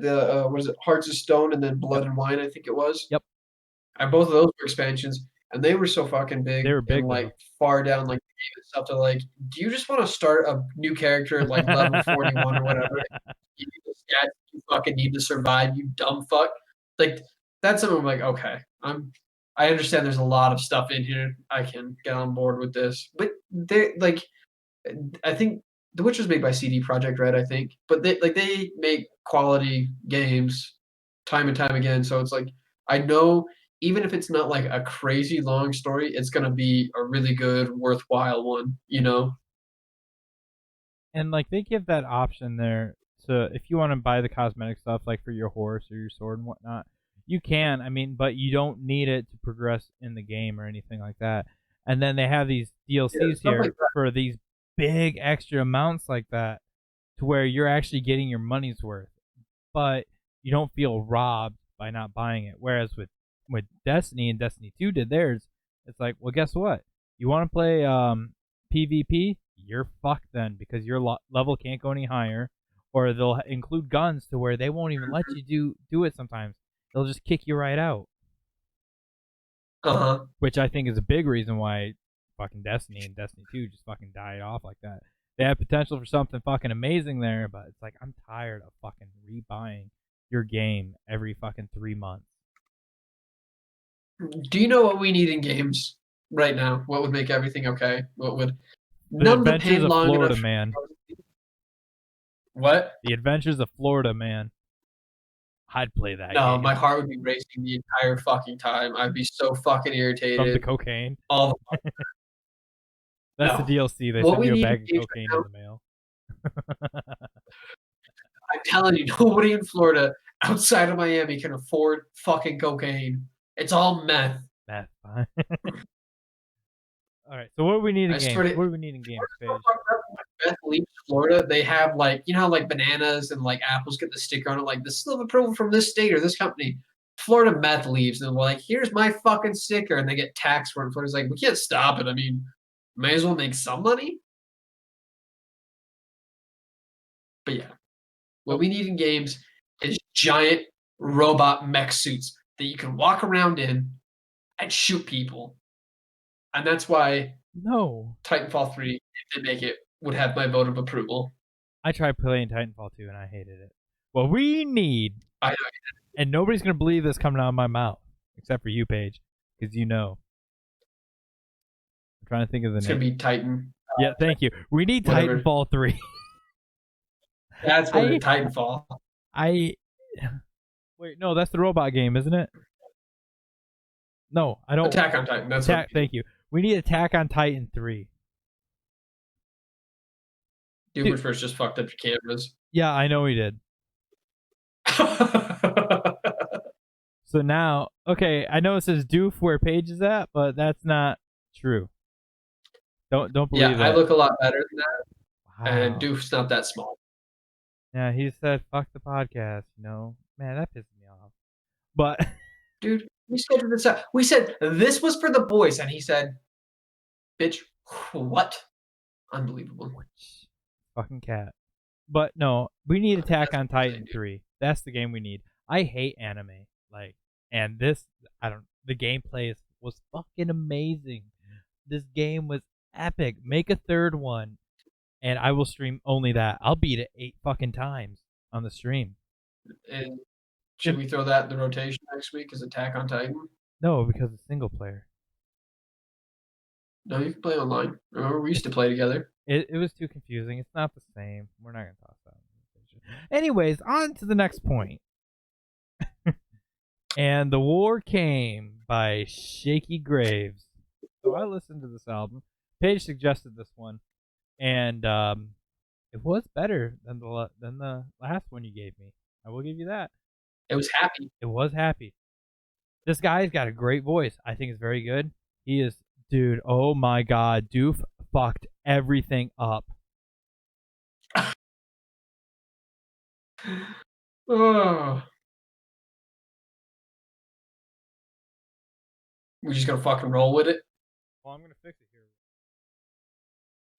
the what is it, Hearts of Stone and then Blood and Wine, I think it was. Yep. And both of those were expansions, and they were so fucking big They were big, and though. like far down like the game and stuff. To like, do you just want to start a new character at like level 41 or whatever? You need the stats you fucking need to survive, you dumb fuck. Like that's something I'm like, okay, I understand there's a lot of stuff in here. I can get on board with this. But they like I think The Witcher's made by CD Projekt Red, I think. But they make quality games time and time again. So it's like I know even if it's not like a crazy long story, it's gonna be a really good, worthwhile one, you know? And like, they give that option there to, if you want to buy the cosmetic stuff, like for your horse or your sword and whatnot, you can. I mean, but you don't need it to progress in the game or anything like that. And then they have these DLCs stuff here like that. for these big extra amounts like that, to where you're actually getting your money's worth, but you don't feel robbed by not buying it. Whereas with Destiny and Destiny 2 did theirs, it's like, well, guess what? You want to play PvP? You're fucked then, because your level can't go any higher, or they'll include guns to where they won't even let you do it sometimes. They'll just kick you right out, Uh-huh. which I think is a big reason why fucking Destiny and Destiny 2 just fucking died off like that. They have potential for something fucking amazing there, but it's like, I'm tired of fucking rebuying your game every fucking 3 months. Do you know what we need in games right now? What would make everything okay? What would The numb the Adventures pain of long Florida enough? Man. What? The Adventures of Florida Man. I'd play that No, game. my heart would be racing the entire fucking time. I'd be so fucking irritated. From the cocaine. All That's No. the DLC. They What send we you a need bag of is cocaine now- in the mail. I'm telling you, nobody in Florida outside of Miami can afford fucking cocaine. It's all meth. That's fine. All right. So what do we need in I games? swear to- What do we need in games, Paige? Meth leaves Florida, they have like, you know how like bananas and like apples get the sticker on it, like the seal of approval from this state or this company. Florida meth leaves and they're like, here's my fucking sticker, and they get taxed for it. And Florida's like, we can't stop it. I mean, may as well make some money. But yeah, what we need in games is giant robot mech suits that you can walk around in and shoot people. And that's why No. Titanfall 3, if they make it, would have my vote of approval. I tried playing Titanfall 2 and I hated it. What we need, I know. and nobody's going to believe this coming out of my mouth, except for you, Paige, because you know. I'm trying to think of the It's name. going to be Titan. Yeah, thank you. We need whatever. Titanfall 3. That's what it is, Titanfall. Wait, no, that's the robot game, isn't it? No, I don't. Attack on Titan. That's Attack, thank you. We need Attack on Titan 3. Dude first just fucked up your cameras. Yeah, I know he did. So now, okay, I know it says Doof where Paige is at, but that's not true. Don't believe Yeah, that. I look a lot better than that, Wow. and Doof's not that small. Yeah, he said fuck the podcast, you know. Man, that pissed me off. But Dude, we scheduled this out. We said this was for the boys, and he said, bitch, what? Unbelievable. fucking cat. But no, we need Attack on Titan 3. That's the game we need. I hate anime. Like, and this, the gameplay was fucking amazing. This game was epic. Make a third one, and I will stream only that. I'll beat it 8 fucking times on the stream. And should we throw that in the rotation next week as Attack on Titan? No, because it's single player. No, you can play online. Remember, we used to play together. It was too confusing. It's not the same. We're not gonna talk about it. Anyways, on to the next point. And The War Came by Shaky Graves. So I listened to this album. Paige suggested this one, and it was better than the last one you gave me. I will give you that. It was happy. It was happy. This guy's got a great voice. I think it's very good. He is, dude. Oh my God, Doof fucked everything up. Oh. We're just gonna fucking roll with it. Well, I'm gonna fix it here.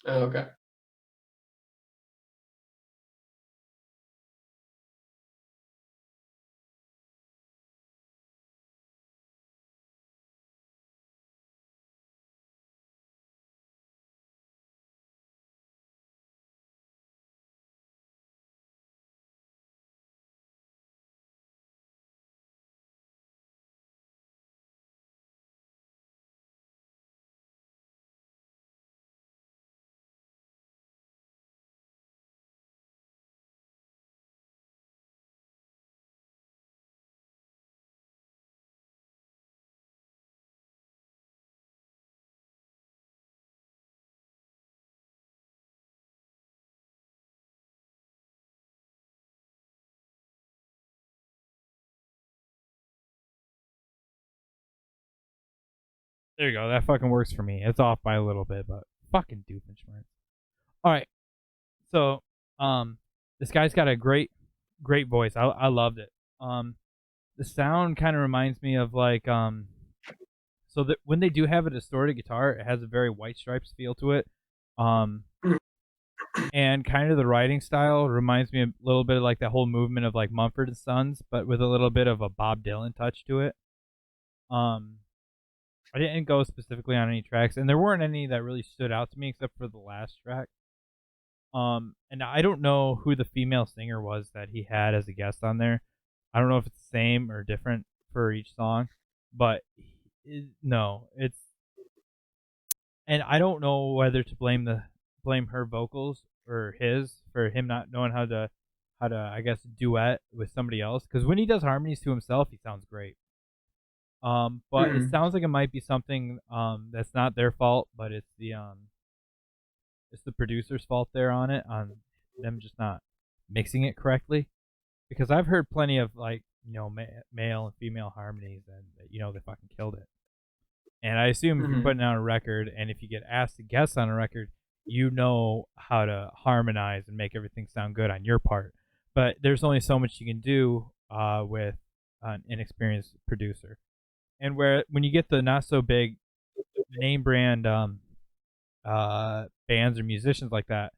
Oh, okay. There you go. That fucking works for me. It's off by a little bit, but fucking Doofenshmirtz. All right. So, this guy's got a great voice. I loved it. The sound kind of reminds me of like, so that when they do have a distorted guitar, it has a very White Stripes feel to it. And kind of the writing style reminds me a little bit of like that whole movement of like Mumford and Sons, but with a little bit of a Bob Dylan touch to it. I didn't go specifically on any tracks, and there weren't any that really stood out to me except for the last track. And I don't know who the female singer was that he had as a guest on there. I don't know if it's the same or different for each song, but no, it's, and I don't know whether to blame her vocals or his for him not knowing how I guess duet with somebody else, because when he does harmonies to himself, he sounds great. But it sounds like it might be something that's not their fault, but it's the producer's fault there on it, on them just not mixing it correctly. Because I've heard plenty of like male and female harmonies, and they fucking killed it. And I assume if you're putting out a record, and if you get asked to guest on a record, you know how to harmonize and make everything sound good on your part. But there's only so much you can do with an inexperienced producer. And when you get the not so big name brand bands or musicians like that,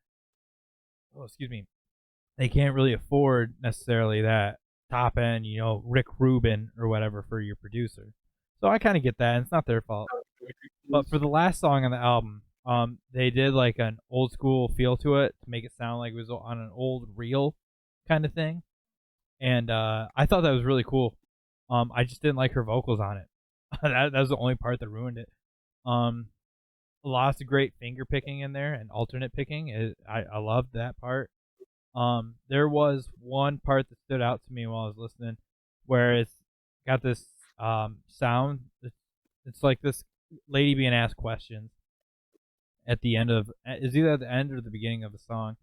they can't really afford necessarily that top end, Rick Rubin or whatever for your producer. So I kind of get that, and it's not their fault. But for the last song on the album, they did like an old school feel to it to make it sound like it was on an old reel kind of thing. And I thought that was really cool. I just didn't like her vocals on it. that was the only part that ruined it. Lots of great finger picking in there and alternate picking. I loved that part. There was one part that stood out to me while I was listening, where it's got this sound. It's like this lady being asked questions at the end of, is either at the end or the beginning of the song,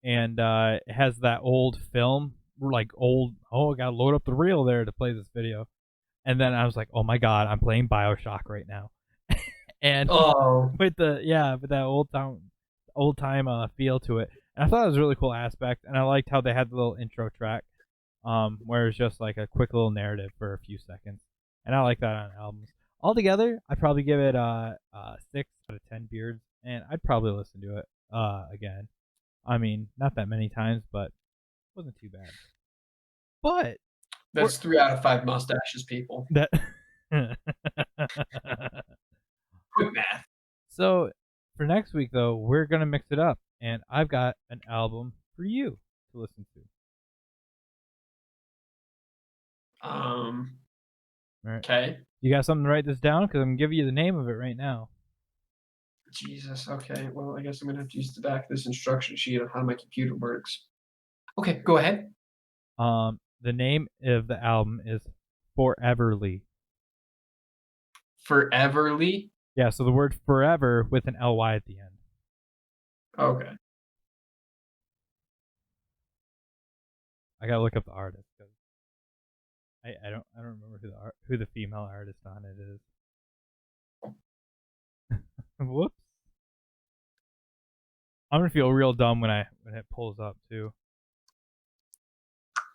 and it has that old film, like old. Oh, I gotta load up the reel there to play this video, and then I was like, oh my god, I'm playing BioShock right now, and with that old time feel to it. And I thought it was a really cool aspect, and I liked how they had the little intro track, where it's just like a quick little narrative for a few seconds, and I like that on albums. Altogether, I'd probably give it 6 out of 10 beards, and I'd probably listen to it again. I mean, not that many times, but it wasn't too bad. But that's 3 out of 5 mustaches, people. That quick math. So for next week, though, we're gonna mix it up, and I've got an album for you to listen to. All right. Okay. You got something to write this down? Because I'm gonna give you the name of it right now. Jesus. Okay. Well, I guess I'm gonna have to use the back of this instruction sheet on how my computer works. Okay, go ahead. The name of the album is Foreverly. Foreverly? Yeah, so the word forever with an ly at the end. Okay. I gotta look up the artist because I don't remember who the female artist on it is. Whoops. I'm gonna feel real dumb when it pulls up too,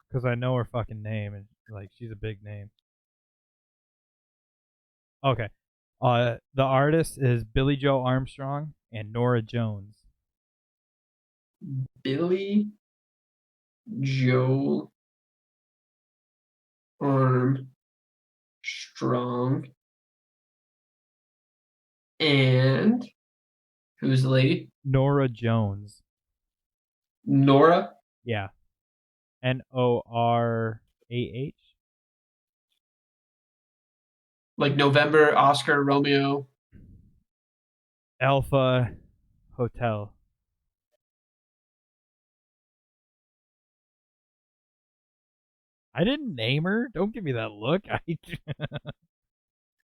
because I know her fucking name, and like she's a big name. Okay. The artist is Billie Joe Armstrong and Nora Jones. Billie Joe Armstrong and who's the lady? Nora Jones. Nora? Yeah. Norah. Like November, Oscar, Romeo. Alpha Hotel. I didn't name her. Don't give me that look.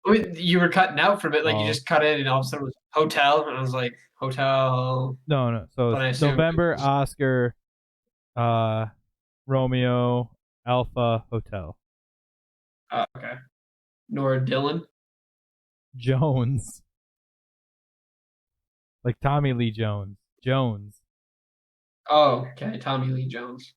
You were cutting out from it, like you just cut in, and all of a sudden it was hotel, and I was like, hotel. No. So it's November, Oscar, Romeo, Alpha Hotel. Okay. Nora Dillon. Jones. Like Tommy Lee Jones. Jones. Oh, okay. Tommy Lee Jones.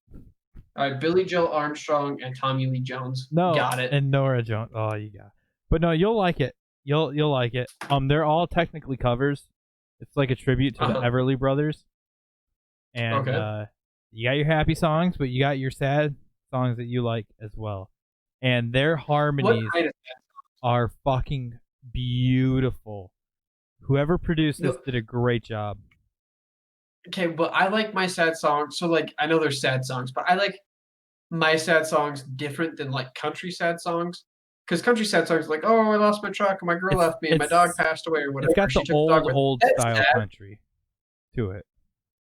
All right, Billie Joe Armstrong and Tommy Lee Jones. No, got it. And Nora Jones. Oh, you got it. But no, you'll like it. You'll like it. They're all technically covers. It's like a tribute to the Everly Brothers. And you got your happy songs, but you got your sad songs that you like as well. And their harmonies are fucking beautiful. Whoever produced this did a great job. Okay, but I like my sad songs. So like, I know there's sad songs, but I like my sad songs different than like country sad songs. Because country sad songs are like, oh, I lost my truck, and my girl left me, and my dog passed away, or whatever. It's got the old style country to it.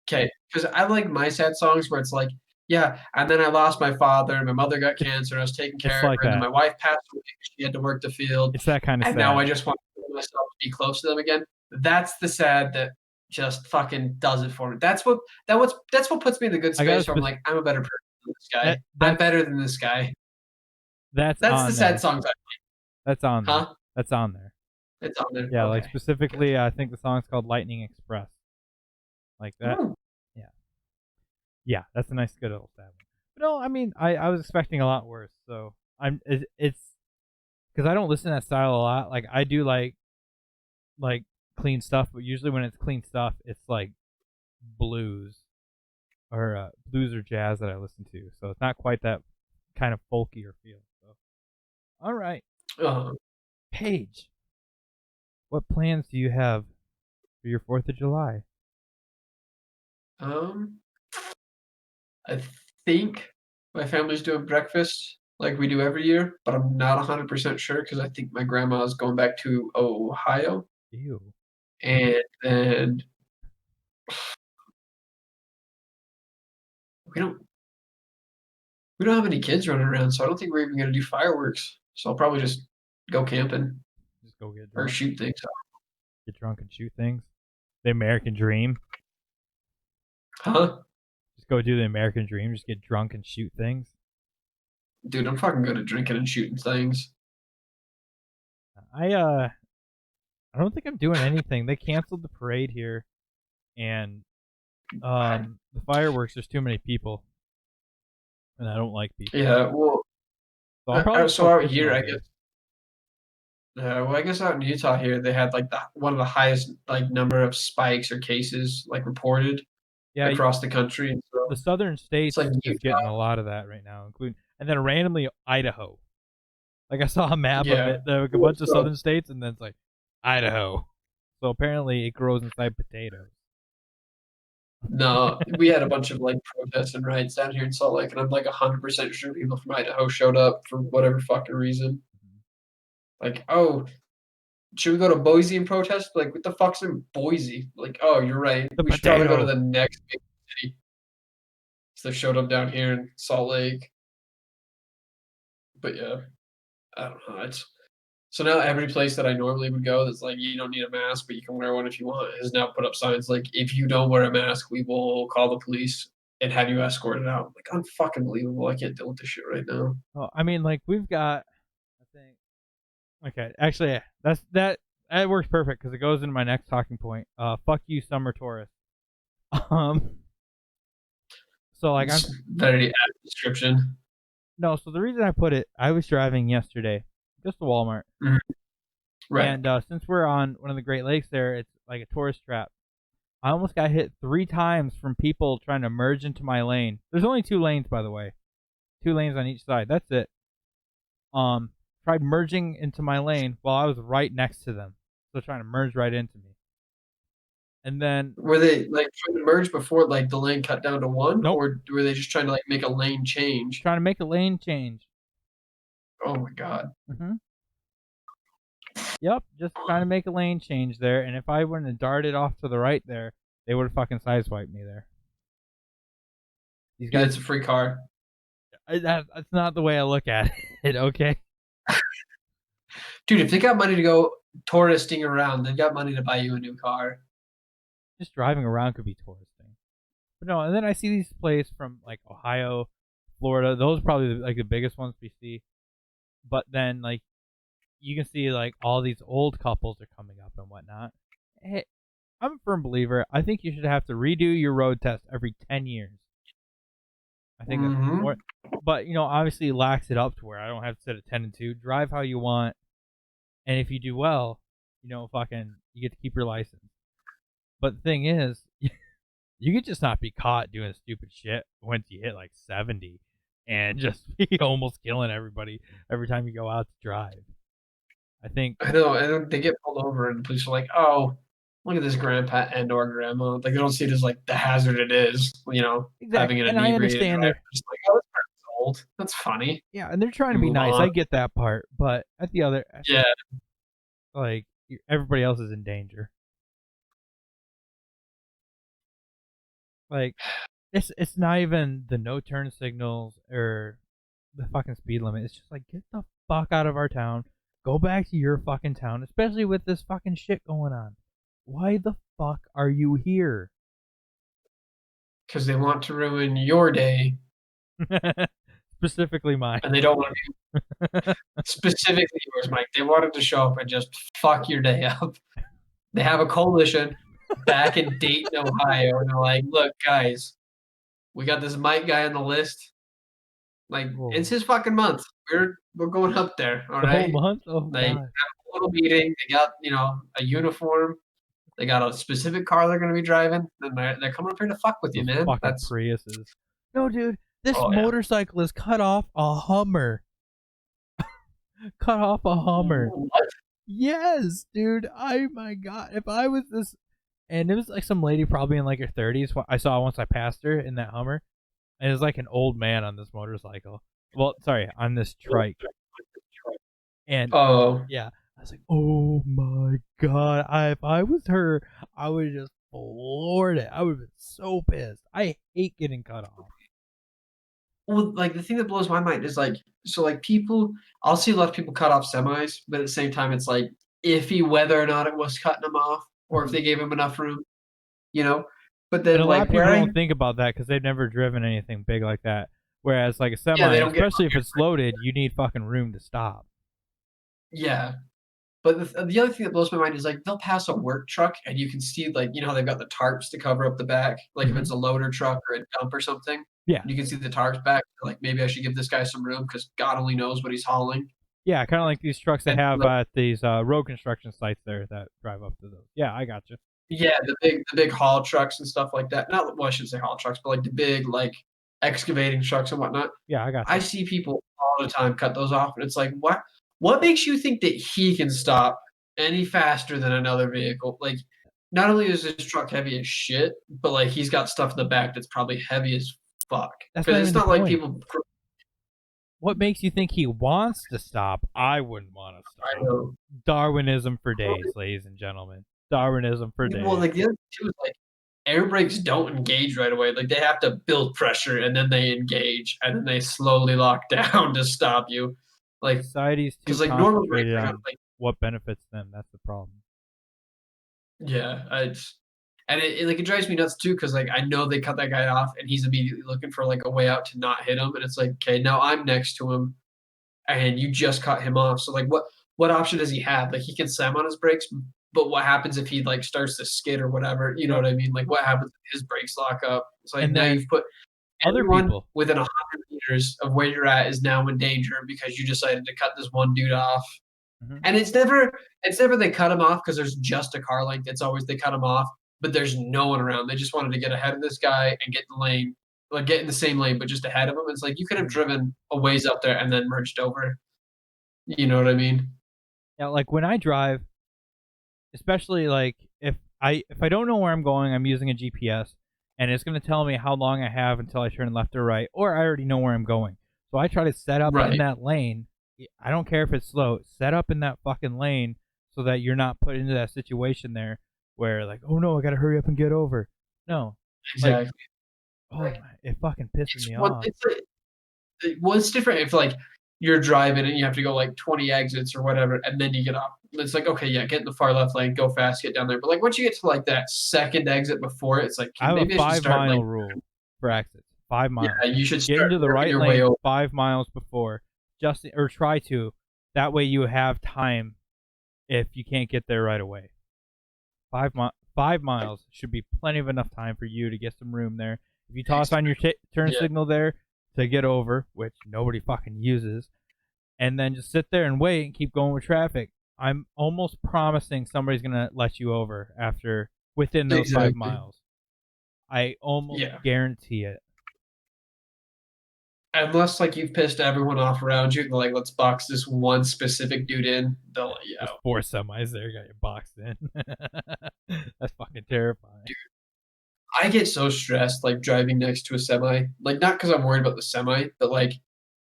Okay, because I like my sad songs where it's like, Yeah, and then I lost my father, and my mother got cancer. I was taking care of like her, and then that. my wife passed away. She had to work the field, It's that kind of and sad. now I just want myself to be close to them again. That's the sad that just fucking does it for me. That's what puts me in the good I got a space where I'm like, I'm a better person than this guy. I'm that's better than this guy. that's That's on the there. sad songs I That's on there. Huh? That's on there. It's on there. Yeah, like Okay. specifically, I think the song's called "Lightning Express." Like that. Ooh. Yeah, that's a nice, good little sad one. But no, I mean, I was expecting a lot worse. So it's because I don't listen to that style a lot. Like I do like clean stuff, but usually when it's clean stuff, it's like blues or jazz that I listen to. So it's not quite that kind of folkier feel. So all right, Uh, Paige, what plans do you have for your 4th of July? um, I think my family's doing breakfast like we do every year, but I'm not 100% sure because I think my grandma is going back to Ohio, Ew. and then we don't we don't have any kids running around, so I don't think we're even gonna do fireworks. So I'll probably just go camping Just go get or drunk. shoot things. Get drunk and shoot things. The American dream. Huh? Just go do the American dream. Just get drunk and shoot things. Dude, I'm fucking good at drinking and shooting things. I don't think I'm doing anything. They canceled the parade here, and the fireworks. There's too many people, and I don't like people. Yeah, well, So I'll probably so go out fishing here, all I day. guess. Well, I guess out in Utah here, they had like one of the highest like number of spikes or cases like reported Yeah, across the country. And so the southern it's states like is Utah. getting a lot of that right now, including and then randomly Idaho. Like I saw a map of Yeah. it, there were a bunch of southern states, and then it's like Idaho. So apparently it grows inside potatoes. No, we had a bunch of like protests and riots down here in Salt Lake, and I'm like 100% sure people from Idaho showed up for whatever fucking reason. Like, oh, should we go to Boise and protest? Like, what the fuck's in Boise? Like, oh, you're right. The We should probably go to potato. the next big city. So they showed up down here in Salt Lake. But yeah, I don't know. It's so now every place that I normally would go that's like you don't need a mask, but you can wear one if you want, has now put up signs like if you don't wear a mask, we will call the police and have you escorted out. Like unfucking believable. I can't deal with this shit right now. Oh, I mean, like we've got, I think. Okay, actually, yeah, that works perfect because it goes into my next talking point. Fuck you, summer tourists. Um, so like I'm It's very apt description. no, so the reason I put it, I was driving yesterday, just to Walmart, Mhm. Right. and since we're on one of the Great Lakes, there, it's like a tourist trap. I almost got hit 3 times from people trying to merge into my lane. There's only 2 lanes, by the way, 2 lanes on each side. That's it. Tried merging into my lane while I was right next to them, so trying to merge right into me, and then Were they like trying to merge before like the lane cut down to one, nope, or were they just trying to like make a lane change? trying to make a lane change. Oh my god. Yep, just trying to make a lane change there, and if I wouldn't have darted off to the right there, they would have fucking sideswiped me there. These Yeah, guys, it's a free car. that's not the way I look at it, okay? Dude, if they got money to go touristing around, they've got money to buy you a new car. Just driving around could be touristing. But no, and then I see these places from like Ohio, Florida. Those are probably like the biggest ones we see. But then like you can see like all these old couples are coming up and whatnot. Hey, I'm a firm believer. I think you should have to redo your road test every 10 years. I think that's Mhm. more. But obviously lax it up to where I don't have to set a 10 and 2. Drive how you want, and if you do well, fucking you get to keep your license. But the thing is, you could just not be caught doing stupid shit once you hit like 70 and just be almost killing everybody every time you go out to drive. I think I know, and they get pulled over, and the police are like, "Oh, look at this grandpa and or grandma." Like they don't see it as like the hazard it is, exactly, having an and I inebriated understand driver. they're Just like, "Oh, this person's old. That's funny." yeah, and they're trying to You be move nice. on. I get that part, but at the other, Yeah, like everybody else is in danger. Like It's not even the no turn signals or the fucking speed limit. It's just like, get the fuck out of our town. Go back to your fucking town, especially with this fucking shit going on. Why the fuck are you here? Because they want to ruin your day, Specifically mine. and they don't want to specifically yours, Mike. They wanted to show up and just fuck your day up. They have a coalition back in Dayton, Ohio, and they're like, "Look, guys, we got this Mike guy on the list. Like, Whoa. it's his fucking month. We're going up there, all The right? whole month? Oh, They have God. a little meeting. They got a uniform. They got a specific car they're going to be driving, and they're coming up here to fuck with you, Those man. fucking That's Priuses. No, dude. This Oh, yeah. motorcyclist cut off a Hummer. Cut off a Hummer. What? Yes, dude. Oh my God. If I was this, and it was like some lady probably in like her 30s. I saw once I passed her in that Hummer, and it was like an old man on this motorcycle. Well, sorry, on this trike. And Oh, yeah, I was like, oh my God. If I was her, I would have just floored it. I would have been so pissed. I hate getting cut off. well, like the thing that blows my mind is like, so like people, I'll see a lot of people cut off semis, but at the same time, it's like iffy whether or not it was cutting them off or if they gave him enough room, you know. But then And a lot like of people where I, don't think about that because they've never driven anything big like that. Whereas like a semi, Yeah, they don't get especially if it's loaded, you need fucking room to stop. yeah. But the other thing that blows my mind is like they'll pass a work truck and you can see like how they've got the tarps to cover up the back, like if it's a loader truck or a dump or something. Yeah. You can see the tarps back. Like maybe I should give this guy some room because God only knows what he's hauling. Yeah, kind of like these trucks they And, have like- at these road construction sites there that drive up to those. Yeah, I got you. Yeah, the big haul trucks and stuff like that. Not well, I shouldn't say haul trucks, but like the big like excavating trucks and whatnot. Yeah, I got you. I see people all the time cut those off, and it's like, what makes you think that he can stop any faster than another vehicle? Like, not only is this truck heavy as shit, but like he's got stuff in the back that's probably heavy as fuck. That's Because not it's even not the like point. people. What makes you think he wants to stop? I wouldn't want to I stop. know. Darwinism for days, ladies and gentlemen. Darwinism for days. Well, like the other thing too is like air brakes don't engage right away. Like they have to build pressure and then they engage and then they slowly lock down to stop you. Like Society's too because like normal brakes concentrated are on kind of like what benefits them. That's the problem. yeah, and it drives me nuts too because like I know they cut that guy off and he's immediately looking for like a way out to not hit him and it's like okay now I'm next to him and you just cut him off so like what option does he have like he can slam on his brakes but what happens if he like starts to skid or whatever you know what I mean like what happens if his brakes lock up it's like And now then you've put other everyone people. within 100 meters of where you're at is now in danger because you decided to cut this one dude off. Mhm. And it's never they cut him off because there's just a car length. It's always they cut him off, but there's no one around. They just wanted to get ahead of this guy and get in the lane, like get in the same lane, but just ahead of him. It's like you could have driven a ways up there and then merged over. You know what I mean? Yeah, like when I drive, especially like if I don't know where I'm going, I'm using a GPS, and it's gonna tell me how long I have until I turn left or right, or I already know where I'm going. So I try to set up in Right. that lane. I don't care if it's slow. Set up in that fucking lane so that you're not put into that situation there where like, oh no, I gotta hurry up and get over. No, Exactly. oh my, it fucking pisses me Well, off. it's like, well, it's different if like you're driving and you have to go like 20 exits or whatever, and then you get off. It's like okay, yeah, get in the far left lane, go fast, get down there. But like once you get to like that second exit before it, it's like I have a maybe I should start 5 mile like rule for exits. 5 miles. yeah, you should Get start into the working right your way lane over. 5 miles before, just or try to. That way you have time if you can't get there right away. 5 miles should be plenty of enough time for you to get some room there. If you toss on your turn Yeah. signal there to get over, which nobody fucking uses, and then just sit there and wait and keep going with traffic, I'm almost promising somebody's gonna let you over after within those 5 Exactly. miles. I almost Yeah. guarantee it. Unless like you've pissed everyone off around you, and they're like let's box this one specific dude in, they'll let you There's out. 4 semis there, got you boxed in. That's fucking terrifying. I get so stressed like driving next to a semi, like not because I'm worried about the semi, but like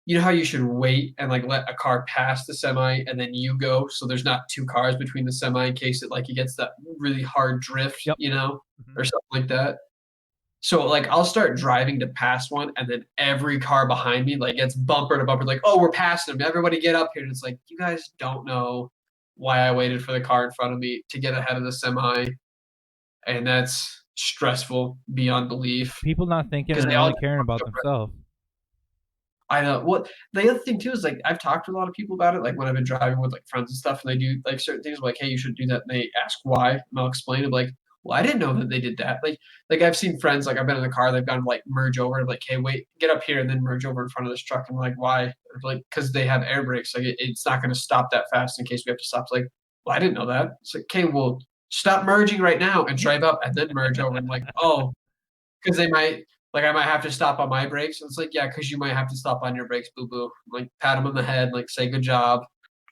you know how you should wait and like let a car pass the semi and then you go, so there's not two cars between the semi in case it like it gets that really hard drift, Yep. you know, Mhm. or something like that. So like I'll start driving to pass one, and then every car behind me like gets bumper to bumper, like, oh, we're passing them. Everybody get up here. And it's like, you guys don't know why I waited for the car in front of me to get ahead of the semi. And that's stressful beyond belief. People not thinking Because and they all only caring about themselves. I know. Well, the other thing too is like I've talked to a lot of people about it. Like when I've been driving with like friends and stuff, and they do like certain things like, "Hey, you should do that." And they ask why, and I'll explain it. Like, well, I didn't know that they did that. Like I've seen friends like I've been in the car, they've gone to like merge over, like, "Hey, wait, get up here," and then merge over in front of this truck. And I'm like, why? Like, because they have air brakes. Like it's not going to stop that fast in case we have to stop. It's like, well, I didn't know that. It's like, okay, well, stop merging right now and drive up and then merge over. I'm like, oh, because they might like I might have to stop on my brakes. And it's like, yeah, because you might have to stop on your brakes, boo boo. Like pat them on the head, like say good job.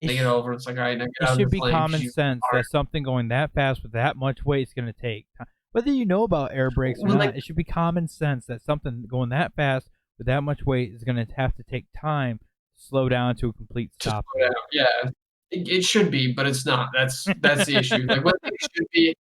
It They get over. It's like, all right, now get It out of should the be flame. 'Cause common you sense are. that something going that fast with that much weight is going to take time. Whether you know about air brakes or Well, not, like- it should be common sense that something going that fast with that much weight is going to have to take time to slow down to a complete to stop. slow down. Yeah, it should be, but it's not. That's the issue. Like what they should be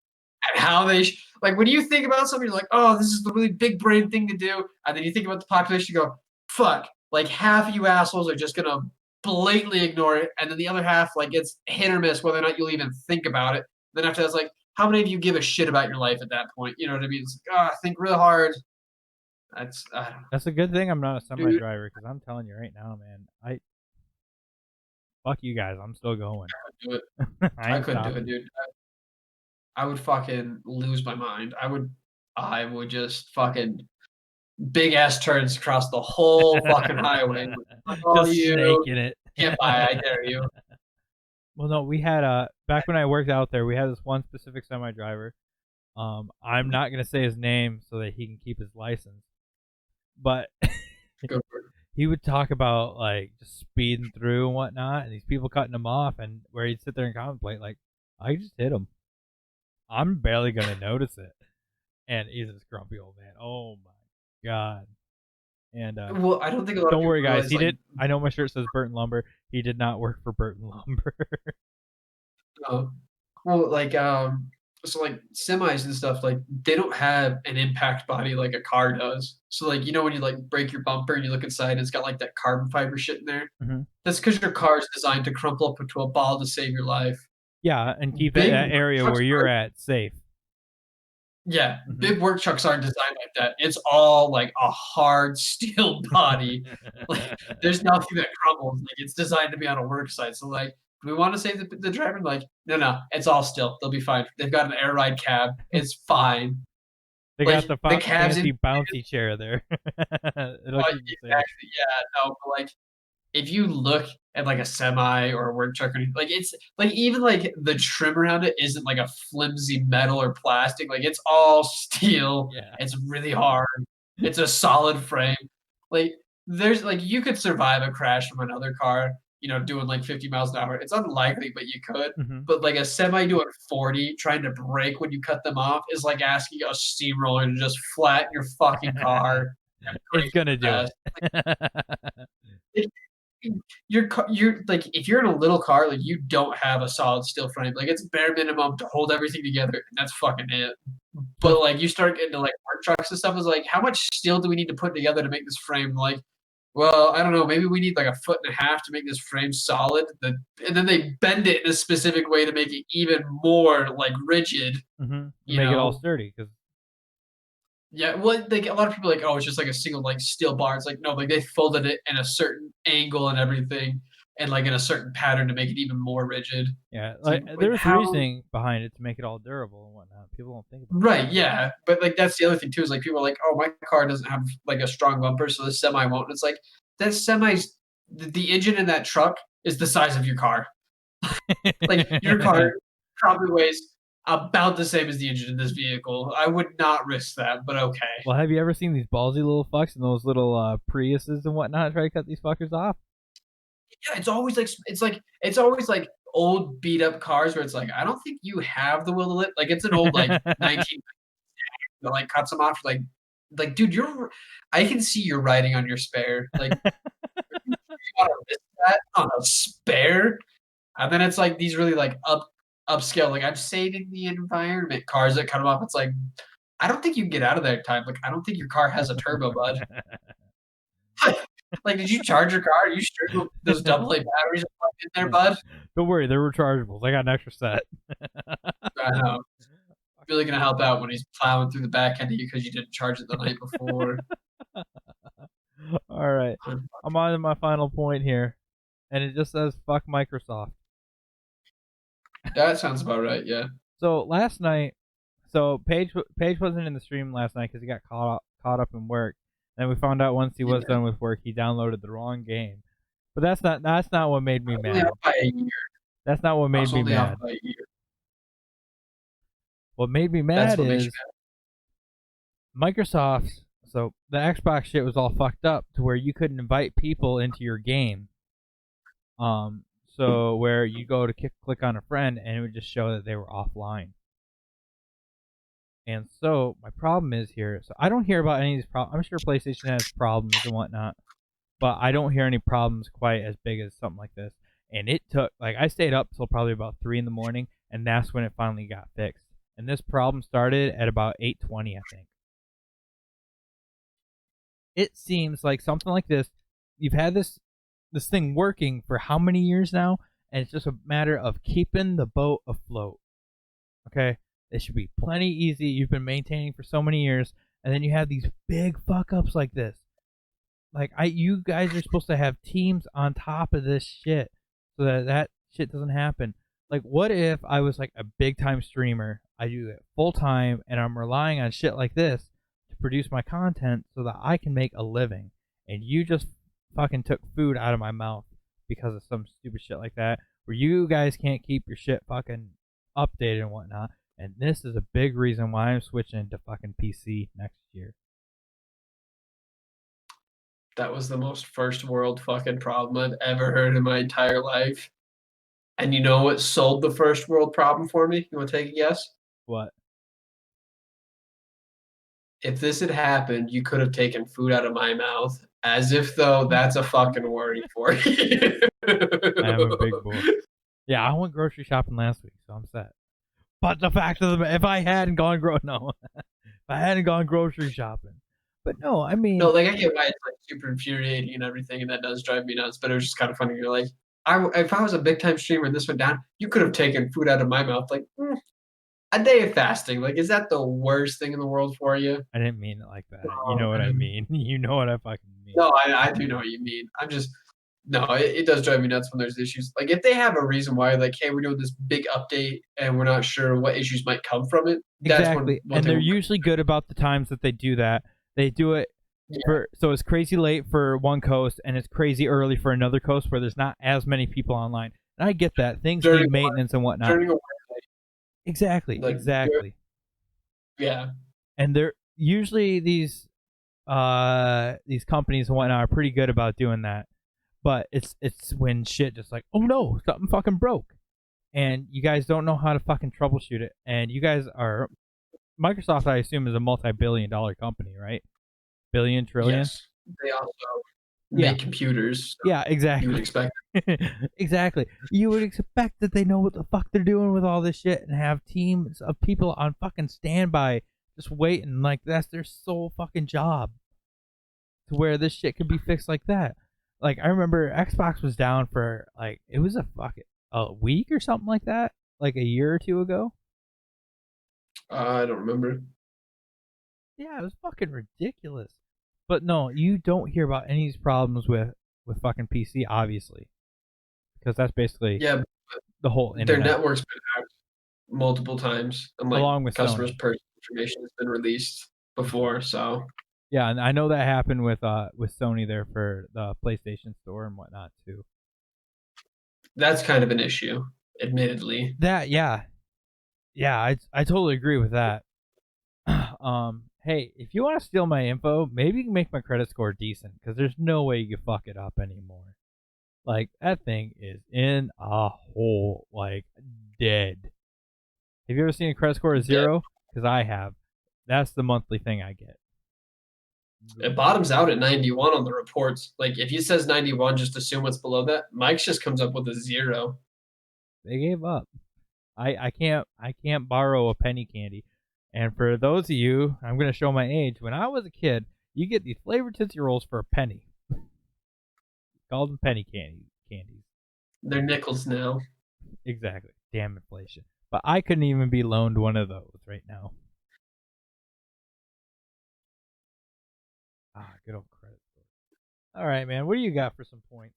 and how they like when you think about something, you're like, oh, this is the really big brain thing to do, and then you think about the population, you go, fuck, like half of you assholes are just gonna blatantly ignore it, and then the other half, like it's hit or miss whether or not you'll even think about it. Then after that's like, how many of you give a shit about your life at that point? You know what I mean? It's like, oh, think real hard. That's I don't know. That's a good thing I'm not a semi Dude. driver because I'm telling you right now, man, fuck you guys, I'm still going. Do it. I I ain't couldn't do stopping. it, dude. I would fucking lose my mind. I would just fucking big ass turns across the whole fucking highway. Oh, Just you snaking it. get by, I dare you. Well, no, we had back when I worked out there, we had this one specific semi driver. I'm not gonna say his name so that he can keep his license, but Go for it. he would talk about like just speeding through and whatnot, and these people cutting him off, and where he'd sit there and contemplate, like, I just hit him. I'm barely gonna notice it, and he's this grumpy old man. Oh my god! And Well, I don't think a lot of don't people worry, guys. realize, He like, did. I know my shirt says Burton Lumber. He did not work for Burton Lumber. well, like so like semis and stuff, like they don't have an impact body like a car does. So like when you like break your bumper and you look inside, it's got like that carbon fiber shit in there. Mhm. That's because your car is designed to crumple up into a ball to save your life. Yeah, and keep Big that area trucks where you're are- at safe. Yeah, Mhm. big work trucks aren't designed like that. It's all like a hard steel body. Like there's nothing that crumbles. Like it's designed to be on a work site. So like we want to save the driver. Like no, it's all steel. They'll be fine. They've got an air ride cab. It's fine. They Like, got the the cabs fancy in- bouncy chair there. It'll Like, keep you safe. exactly. Yeah, no, but like if you look at like a semi or a work truck or anything, like it's like even like the trim around it isn't like a flimsy metal or plastic. Like it's all steel. Yeah. It's really hard. It's a solid frame. Like there's like you could survive a crash from another car, doing like 50 miles an hour. It's unlikely, but you could. Mhm. But like a semi doing 40, trying to brake when you cut them off is like asking a steamroller to just flatten your fucking car. It's gonna do fast. it. You're like if you're in a little car, like you don't have a solid steel frame. Like it's bare minimum to hold everything together, and that's fucking it. But like you start getting to like work trucks and stuff, is like how much steel do we need to put together to make this frame? Like, well, I don't know. Maybe we need like a foot and a half to make this frame solid. And then they bend it in a specific way to make it even more like rigid. Mhm. You Make it all know? sturdy because Yeah, well, like a lot of people are like, oh, it's just like a single like steel bar. It's like no, like they folded it in a certain angle and everything, and like in a certain pattern to make it even more rigid. yeah, So, like like, there's how- reasoning behind it to make it all durable and whatnot. People don't think about Right, yeah, but like that's the other thing too is like people are like, oh, my car doesn't have like a strong bumper, so the semi won't. And it's like that semi's the engine in that truck is the size of your car. it. Like your car probably weighs about the same as the engine in this vehicle. I would not risk that, but okay. Well, have you ever seen these ballsy little fucks and those little Priuses and whatnot try to cut these fuckers off? Yeah, it's always like old beat up cars where it's like I don't think you have the will to live. Like it's an old like 19 that like cuts them off. Like dude, I can see you're riding on your spare. Like you gotta risk that on a spare, and then it's like these really like upscale. Like I'm saving the environment cars that cut them off. It's like I don't think you can get out of there in time. Like, I don't think your car has a turbo, bud. Like, did you charge your car? Are you sure those AA batteries are plugged in there, bud? Don't worry, they're rechargeables. I got an extra set. I know. Really gonna help out when he's plowing through the back end of you because you didn't charge it the night before. All right, I'm on to my final point here, and it just says "fuck Microsoft." That sounds about right. Yeah. So last night, Paige wasn't in the stream last night because he got caught up in work. And we found out once he was done with work, he downloaded the wrong game. But that's not what made me mad. By a year. That's not what made me mad. By a year. What made me mad is Microsoft. So the Xbox shit was all fucked up to where you couldn't invite people into your game. So where you go to click on a friend and it would just show that they were offline. And so my problem is here. So I don't hear about any of these problems. I'm sure PlayStation has problems and whatnot, but I don't hear any problems quite as big as something like this. And it took I stayed up till probably about 3 in the morning, and that's when it finally got fixed. And this problem started at about 8:20, I think. It seems like something like this. You've had this thing working for how many years now, and it's just a matter of keeping the boat afloat. Okay. It should be plenty easy. You've been maintaining for so many years, and then you have these big fuck ups like this. You guys are supposed to have teams on top of this shit so that shit doesn't happen. Like, what if I was like a big time streamer? I do it full time, and I'm relying on shit like this to produce my content so that I can make a living, and you just fucking took food out of my mouth because of some stupid shit like that, where you guys can't keep your shit fucking updated and whatnot. And this is a big reason why I'm switching to fucking PC next year. That was the most first world fucking problem I've ever heard in my entire life. And you know what solved the first world problem for me? You want to take a guess? What? If this had happened, you could have taken food out of my mouth, as if though that's a fucking worry for you. I am a big boy. Yeah, I went grocery shopping last week, so I'm set. But the fact of the matter, if I hadn't gone grocery shopping, but no, I mean, no, I get why it's super infuriating and everything, and that does drive me nuts. But it was just kind of funny. You're like, if I was a big time streamer and this went down, you could have taken food out of my mouth. A day of fasting, is that the worst thing in the world for you? I didn't mean it like that. You know what I mean. You know what I fucking mean. No, I do know what you mean. I'm just. No, it does drive me nuts when there's issues. If they have a reason why, hey, we're doing this big update and we're not sure what issues might come from it. Exactly. And they're usually good about the times that they do that. They do it so it's crazy late for one coast and it's crazy early for another coast where there's not as many people online. And I get that. Things need maintenance and whatnot. Exactly. Exactly. Yeah. And they're usually these companies and whatnot are pretty good about doing that. But it's when shit just oh no, something fucking broke. And you guys don't know how to fucking troubleshoot it. And you guys are Microsoft, I assume, is a multi-billion-dollar company, right? Billion, trillion? Yes. They also make computers. So yeah, exactly. You would expect. Exactly. You would expect that they know what the fuck they're doing with all this shit and have teams of people on fucking standby just waiting. That's their sole fucking job. To where this shit could be fixed like that. I remember Xbox was down for it was a week or something like that, a year or two ago. I don't remember. Yeah, it was fucking ridiculous. But no, you don't hear about any of these problems with fucking PC, obviously, because that's basically the whole internet. Their network's been hacked multiple times, and along with customers' Sony. personal information has been released before. So yeah, and I know that happened with Sony there for the PlayStation Store and whatnot too. That's kind of an issue, admittedly. I totally agree with that. Hey, if you want to steal my info, maybe you can make my credit score decent, because there's no way you can fuck it up anymore. That thing is in a hole, dead. Have you ever seen a credit score of 0? Because I have. That's the monthly thing I get. It bottoms out at 91 on the reports. If it says 91, just assume what's below that. Mike's just comes up with a 0. They gave up. I can't borrow a penny candy. And for those of you, I'm going to show my age. When I was a kid, you get these flavored Tootsie Rolls for a penny. Called them penny candies. They're nickels now. Exactly. Damn inflation. But I couldn't even be loaned one of those right now. Good old credit score. All right, man. What do you got for some points?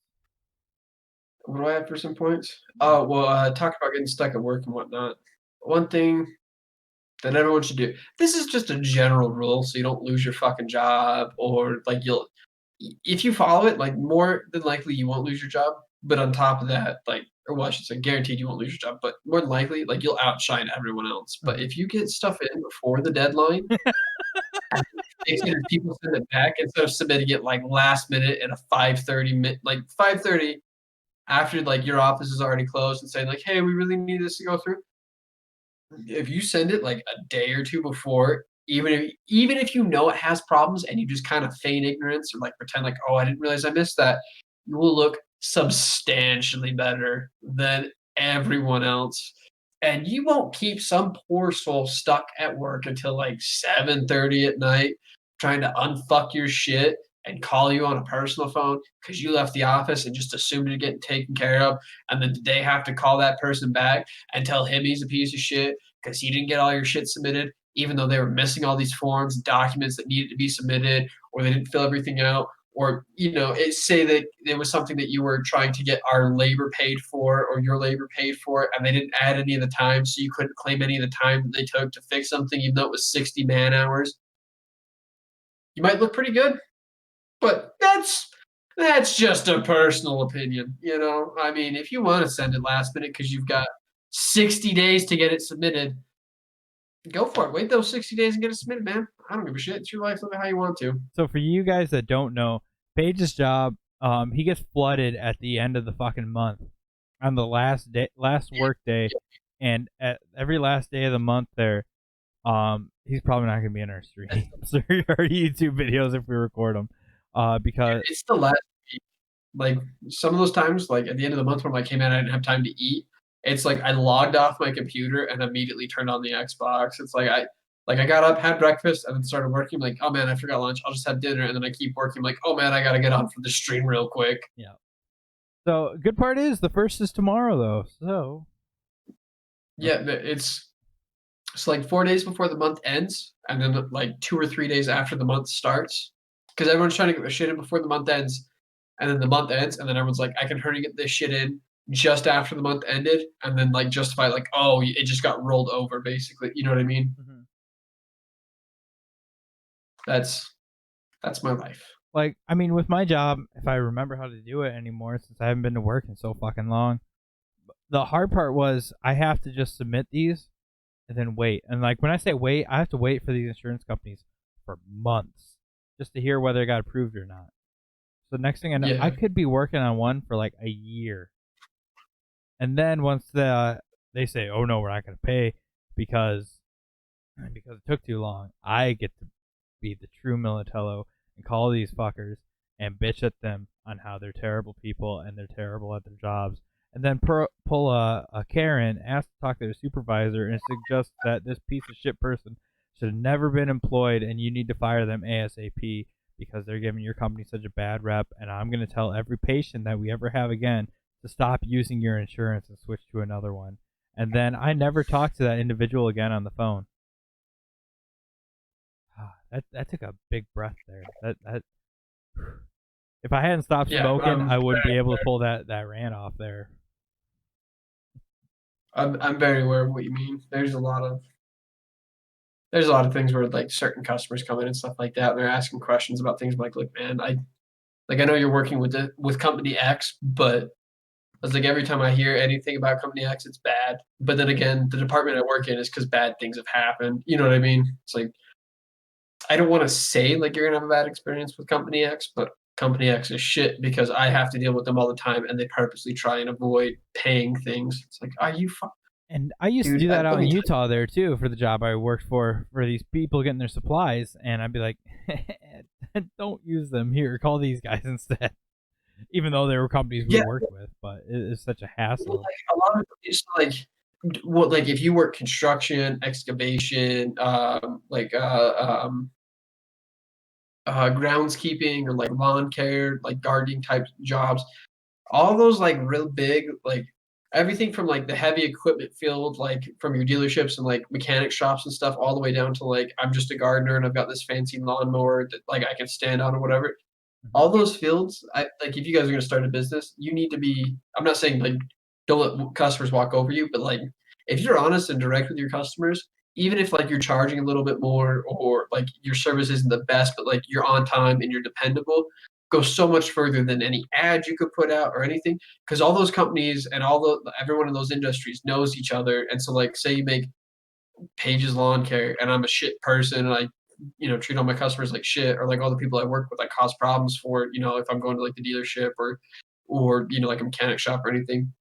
What do I have for some points? Oh, well, talk about getting stuck at work and whatnot. One thing that everyone should do. This is just a general rule, so you don't lose your fucking job, or like if you follow it, like more than likely you won't lose your job. But on top of that, like, or well, I should say, guaranteed you won't lose your job. But more than likely, like you'll outshine everyone else. But if you get stuff in before the deadline, and fix it and people send it back instead of submitting it like last minute at a 5:30 like 5:30 after like your office is already closed and saying like, hey, we really need this to go through. If you send it like a day or two before, even if you know it has problems and you just kind of feign ignorance or like pretend like, oh, I didn't realize I missed that, you will look substantially better than everyone else. And you won't keep some poor soul stuck at work until like 7:30 at night trying to unfuck your shit and call you on a personal phone because you left the office and just assumed it getting taken care of. And then they have to call that person back and tell him he's a piece of shit because he didn't get all your shit submitted, even though they were missing all these forms and documents that needed to be submitted, or they didn't fill everything out, or say that it was something that you were trying to get our labor paid for or your labor paid for, and they didn't add any of the time, so you couldn't claim any of the time that they took to fix something, even though it was 60 man hours. You might look pretty good, but that's just a personal opinion. I mean, if you want to send it last minute because you've got 60 days to get it submitted, go for it. Wait those 60 days and get it submitted, man. I don't give a shit. It's your life. Live it how you want to. So for you guys that don't know, Paige's job, he gets flooded at the end of the fucking month on the last work day, and at every last day of the month there, he's probably not gonna be in our streams or our YouTube videos if we record them, because it's the last week. Like some of those times, like at the end of the month when I came in, I didn't have time to eat. It's like I logged off my computer and immediately turned on the Xbox. It's like I got up, had breakfast, and then started working. Like, oh man, I forgot lunch. I'll just have dinner, and then I keep working. Like, oh man, I gotta get on for the stream real quick. Yeah. So good part is the first is tomorrow though. So yeah, it's like 4 days before the month ends, and then like 2 or 3 days after the month starts, because everyone's trying to get their shit in before the month ends, and then the month ends, and then everyone's like, I can hurry get this shit in just after the month ended, and then like justify like, oh, it just got rolled over, basically. You know what I mean? mm-hmm. That's my life. Like, I mean, with my job, if I remember how to do it anymore, since I haven't been to work in so fucking long, the hard part was I have to just submit these and then wait. And like when I say wait, I have to wait for these insurance companies for months just to hear whether it got approved or not. So next thing I know, I could be working on one for like a year. And then once they say, oh no, we're not going to pay because it took too long, I get to be the true Militello and call these fuckers and bitch at them on how they're terrible people and they're terrible at their jobs, and then pull a Karen, ask to talk to their supervisor, and suggest that this piece of shit person should have never been employed and you need to fire them ASAP because they're giving your company such a bad rep, and I'm going to tell every patient that we ever have again to stop using your insurance and switch to another one. And then I never talk to that individual again on the phone. That took a big breath there. That if I hadn't stopped smoking, I wouldn't be able to pull that rant off there. I'm very aware of what you mean. There's a lot of things where like certain customers come in and stuff like that, and they're asking questions about things like, look, man, I know you're working with company X, but I was like, every time I hear anything about company X, it's bad. But then again, the department I work in is because bad things have happened. You know what I mean? It's like, I don't want to say like you're gonna have a bad experience with company X, but company X is shit because I have to deal with them all the time, and they purposely try and avoid paying things. It's like, are you? And I used to do that out in Utah there too for the job I worked for these people getting their supplies, and I'd be like, don't use them here. Call these guys instead. Even though they were companies we worked with, but it is such a hassle. Like, a lot of it's like what, like if you work construction, excavation, groundskeeping or like lawn care, like gardening type jobs, all those like real big, like everything from like the heavy equipment field, like from your dealerships and like mechanic shops and stuff, all the way down to like I'm just a gardener and I've got this fancy lawnmower that like I can stand on or whatever. All those fields, I like if you guys are gonna start a business, you need to be. I'm not saying like don't let customers walk over you, but like if you're honest and direct with your customers, even if like you're charging a little bit more or like your service isn't the best, but like you're on time and you're dependable, goes so much further than any ad you could put out or anything. Because all those companies and everyone in those industries knows each other, and so like say you make Page's Lawn Care and I'm a shit person and I treat all my customers like shit, or like all the people I work with I cause problems for, if I'm going to like the dealership or like a mechanic shop or anything.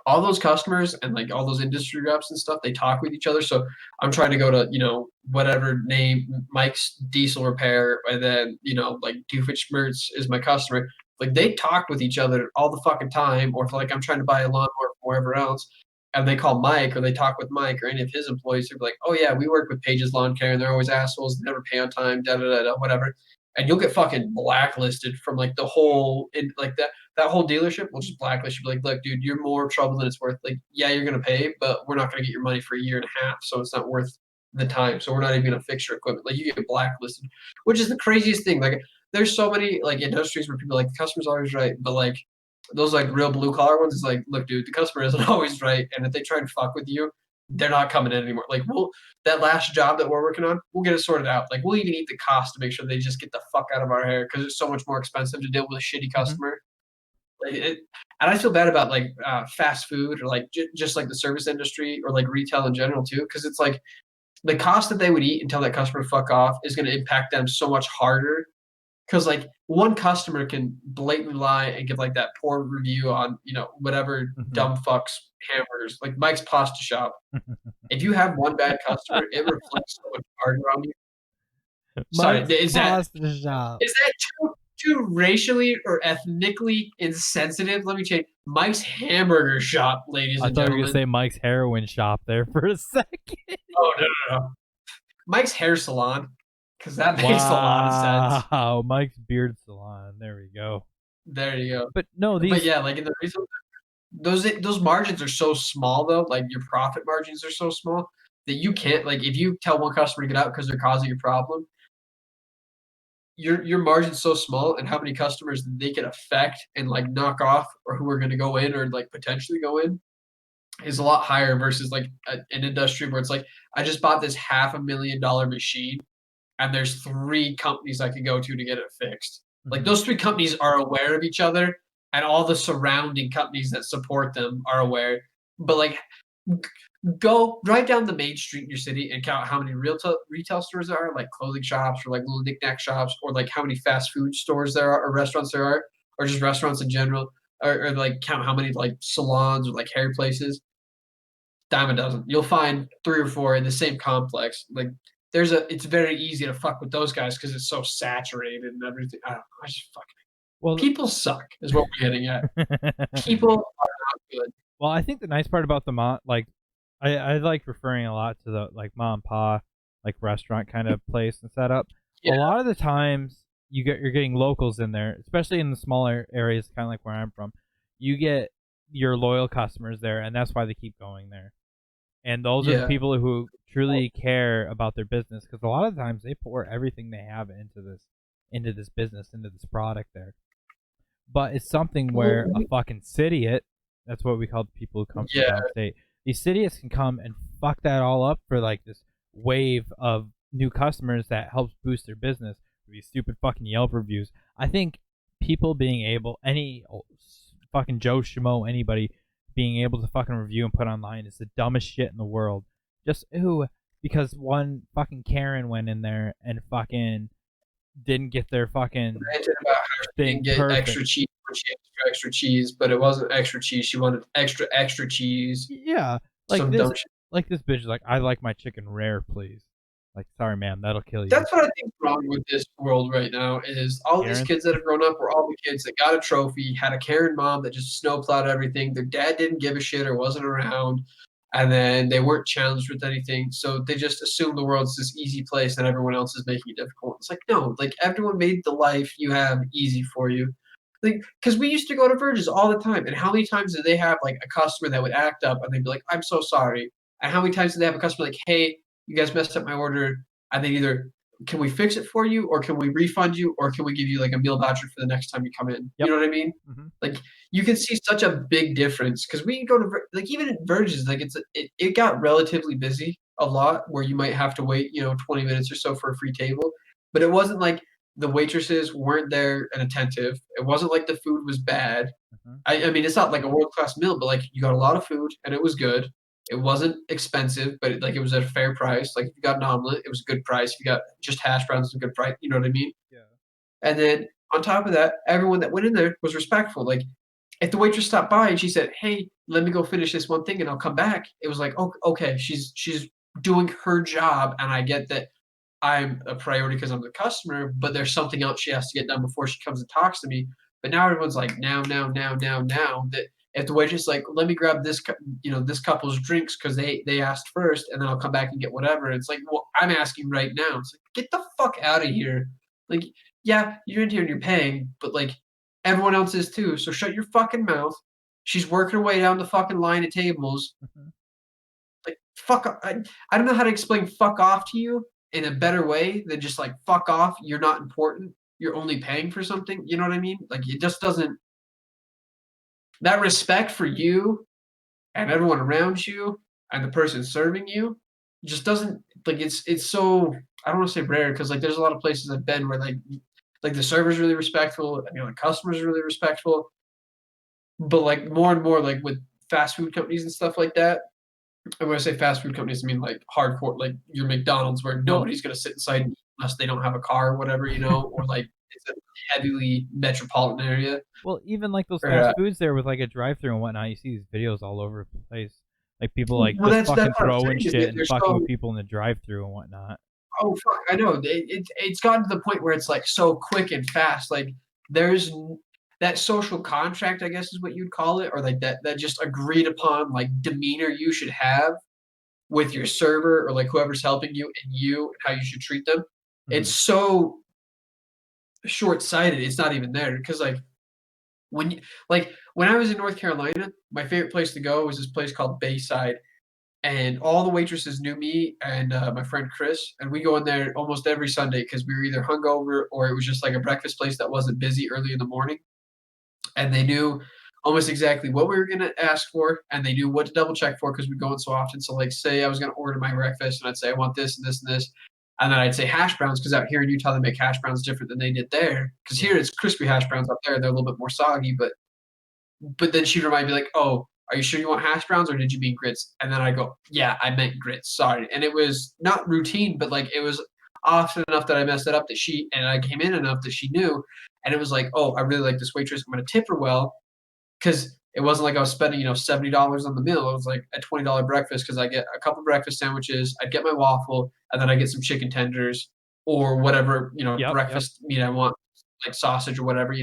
All those customers and like all those industry reps and stuff, they talk with each other. So I'm trying to go to, whatever name, Mike's Diesel Repair, and then, like Doofenshmirtz is my customer. Like they talk with each other all the fucking time. Or if like I'm trying to buy a lawnmower from wherever else, and they call Mike or they talk with Mike or any of his employees, they're like, oh yeah, we work with Page's Lawn Care and they're always assholes, they never pay on time, da da da da, whatever. And you'll get fucking blacklisted from like the whole like that whole dealership will just blacklist you. Be like, look, dude, you're more trouble than it's worth. Like, yeah, you're gonna pay, but we're not gonna get your money for a year and a half, so it's not worth the time. So we're not even gonna fix your equipment. Like, you get blacklisted, which is the craziest thing. Like, there's so many like industries where people are like the customer's always right, but like those like real blue collar ones is like, look, dude, the customer isn't always right, and if they try and fuck with you, they're not coming in anymore. Like, that last job that we're working on, we'll get it sorted out. Like, we'll even eat the cost to make sure they just get the fuck out of our hair because it's so much more expensive to deal with a shitty customer. Like and I feel bad about like fast food or like just like the service industry or like retail in general too, because it's like the cost that they would eat until that customer fuck off is going to impact them so much harder. Because like one customer can blatantly lie and give like that poor review on whatever dumb fucks hamburgers, like Mike's Pasta Shop. If you have one bad customer, it reflects so much harder on you. Sorry, is that too racially or ethnically insensitive? Let me change. Mike's Hamburger Shop, ladies and gentlemen. I thought you were gonna say Mike's Heroin Shop there for a second. Oh no. Mike's Hair Salon, because that makes a lot of sense. Wow, Mike's Beard Salon. There we go. There you go. But no, But yeah, like in the reason those margins are so small though, like your profit margins are so small that you can't, like, if you tell one customer to get out because they're causing your problem, your margin's so small, and how many customers they can affect and like knock off, or who are going to go in or like potentially go in, is a lot higher versus like an industry where it's like, I just bought this $500,000 machine and there's 3 companies I can go to get it fixed. Like those 3 companies are aware of each other, and all the surrounding companies that support them are aware. But like, go drive down the main street in your city and count how many retail stores there are, like clothing shops or like little knickknack shops, or like how many fast food stores there are or restaurants there are, or just restaurants in general, or like count how many like salons or like hair places. Dime a dozen. You'll find 3 or 4 in the same complex. Like it's very easy to fuck with those guys because it's so saturated and everything. I don't know. I just fucking. People suck is what we're getting at. People are not good. Well, I think the nice part about the like, I like referring a lot to the like mom and pa, like restaurant kind of place and setup. Yeah. A lot of the times you're getting locals in there, especially in the smaller areas, kind of like where I'm from. You get your loyal customers there, and that's why they keep going there. And those are the people who truly care about their business, because a lot of times they pour everything they have into this business, into this product there. But it's something where a fucking idiot, that's what we call the people who come from downstate. These idiots can come and fuck that all up for like this wave of new customers that helps boost their business with these stupid fucking Yelp reviews. I think people being able, any fucking Joe Schmo, anybody being able to fucking review and put online is the dumbest shit in the world. Just because one fucking Karen went in there and fucking didn't get their fucking thing perfect. Extra cheese, extra cheese, but it wasn't extra cheese. She wanted extra cheese. Yeah, like this bitch is like, I like my chicken rare, please. Like, sorry, ma'am, that'll kill you. That's what I think's wrong with this world right now is all these kids that have grown up were all the kids that got a trophy, had a Karen mom that just snowplowed everything. Their dad didn't give a shit or wasn't around. and then they weren't challenged with anything, so they just assume the world's this easy place and everyone else is making it difficult. It's like, no, like everyone made the life you have easy for you. Like, because we used to go to Verges all the time, and how many times did they have like a customer that would act up and they'd be like, "I'm so sorry," and how many times did they have a customer like, "Hey, you guys messed up my order," and they either, "Can we fix it for you, or can we refund you, or can we give you like a meal voucher for the next time you come in?" Yep. You know what I mean? Mm-hmm. Like, you can see such a big difference because we go to like even at Verges, like it got relatively busy a lot where you might have to wait 20 minutes or so for a free table, but it wasn't like the waitresses weren't there and attentive. It wasn't like the food was bad. Mm-hmm. I mean, it's not like a world class meal, but like you got a lot of food and it was good. It wasn't expensive, but it was at a fair price. Like if you got an omelet, it was a good price. If you got just hash browns, it was a good price. You know what I mean? Yeah. And then on top of that, everyone that went in there was respectful. Like if the waitress stopped by and she said, "Hey, let me go finish this one thing and I'll come back," it was like, "Oh, okay, she's doing her job, and I get that I'm a priority because I'm the customer, but there's something else she has to get done before she comes and talks to me." But now everyone's like, now, that if the waitress is like, "Let me grab this couple's drinks because they asked first, and then I'll come back and get whatever." It's like, well, I'm asking right now. It's like, get the fuck out of here. Like, yeah, you're in here and you're paying, but like everyone else is too. So shut your fucking mouth. She's working her way down the fucking line of tables. Mm-hmm. Like, fuck. I don't know how to explain fuck off to you in a better way than just like fuck off. You're not important. You're only paying for something. You know what I mean? Like it just doesn't. That respect for you and everyone around you and the person serving you just doesn't like it's so I don't want to say rare because like there's a lot of places I've been where like the server's really respectful, the customers are really respectful, but like more and more like with fast food companies and stuff like that. And when I say fast food companies, I mean like hardcore, like your McDonald's, where nobody's gonna sit inside and eat unless they don't have a car or whatever, or like it's a heavily metropolitan area. Well, even like those Or, fast foods there with like a drive-through and whatnot, you see these videos all over the place. Like people like well, just that's fucking what I'm throwing saying is shit that and they're fucking so with people in the drive-through and whatnot. oh fuck, I know it's gotten to the point where it's like so quick and fast. Like there's that social contract, I guess is what you'd call it, or like that just agreed upon like demeanor you should have with your server or like whoever's helping you and how you should treat them. Mm-hmm. It's so short-sighted. It's not even there because when I was in North Carolina, my favorite place to go was this place called Bayside, and all the waitresses knew me and my friend Chris, and we go in there almost every Sunday because we were either hungover or it was just like a breakfast place that wasn't busy early in the morning, and they knew almost exactly what we were going to ask for, and they knew what to double check for because we go in so often. So like say I was going to order my breakfast and I'd say I want this and this and this, and then I'd say hash browns because out here in Utah they make hash browns different than they did there because here it's crispy hash browns. Up there they're a little bit more soggy, but then she'd remind me like, "Oh, are you sure you want hash browns or did you mean grits?" And then I go, "Yeah, I meant grits. Sorry." And it was not routine, but like it was often enough that I messed it up and I came in enough that she knew. And it was like, "Oh, I really like this waitress. I'm going to tip her well." Because it wasn't like I was spending, $70 on the meal. It was like a $20 breakfast because I get a couple breakfast sandwiches, I'd get my waffle, and then I get some chicken tenders or whatever, Yep. breakfast meat I want, like sausage or whatever.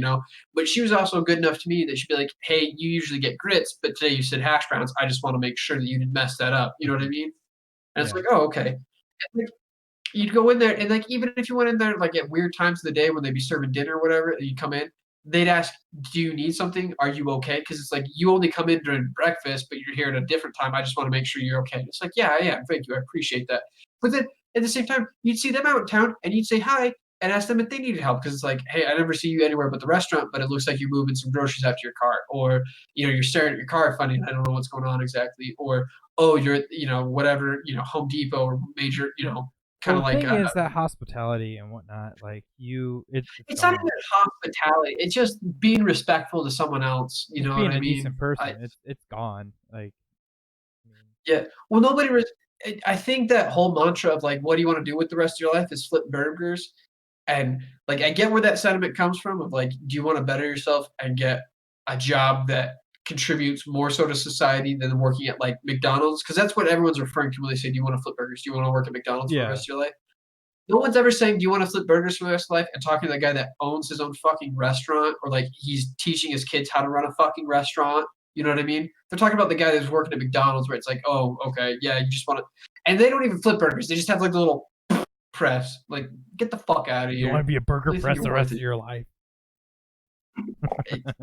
But she was also good enough to me that she'd be like, "Hey, you usually get grits, but today you said hash browns. I just want to make sure that you didn't mess that up." You know what I mean? And it's like, "Oh, okay." And like, you'd go in there, and like even if you went in there like at weird times of the day when they'd be serving dinner or whatever, and you come in, they'd ask, "Do you need something? Are you okay?" Because it's like you only come in during breakfast, but you're here at a different time. I just want to make sure you're okay. It's like, yeah, I am. Thank you. I appreciate that. But then at the same time, you'd see them out in town and you'd say hi and ask them if they needed help because it's like, "Hey, I never see you anywhere but the restaurant, but it looks like you're moving some groceries out to your car," or you're staring at your car funny and I don't know what's going on exactly, or "Oh, you're at whatever Home Depot or major kind Well, of the like thing is that hospitality and whatnot, like it's it's not gone. even hospitality. It's just being respectful to someone else. You Just know being what I a mean? decent person. It's gone. Like, I mean, Yeah. Well, nobody. I think that whole mantra of like, what do you want to do with the rest of your life is flip burgers, and like I get where that sentiment comes from. Of like, do you want to better yourself and get a job that contributes more so to society than working at like McDonald's? Because that's what everyone's referring to when they say, "Do you want to flip burgers? Do you want to work at McDonald's for the yeah. rest of your life?" No one's ever saying, "Do you want to flip burgers for the rest of life?" and talking to the guy that owns his own fucking restaurant or like he's teaching his kids how to run a fucking restaurant. You know what I mean? They're talking about the guy that's working at McDonald's, where it's like, oh, okay, yeah, you just want to, and they don't even flip burgers. They just have like the little press. Like, get the fuck out of here. You want to be a burger What do you think press you're the worth rest it? of your life.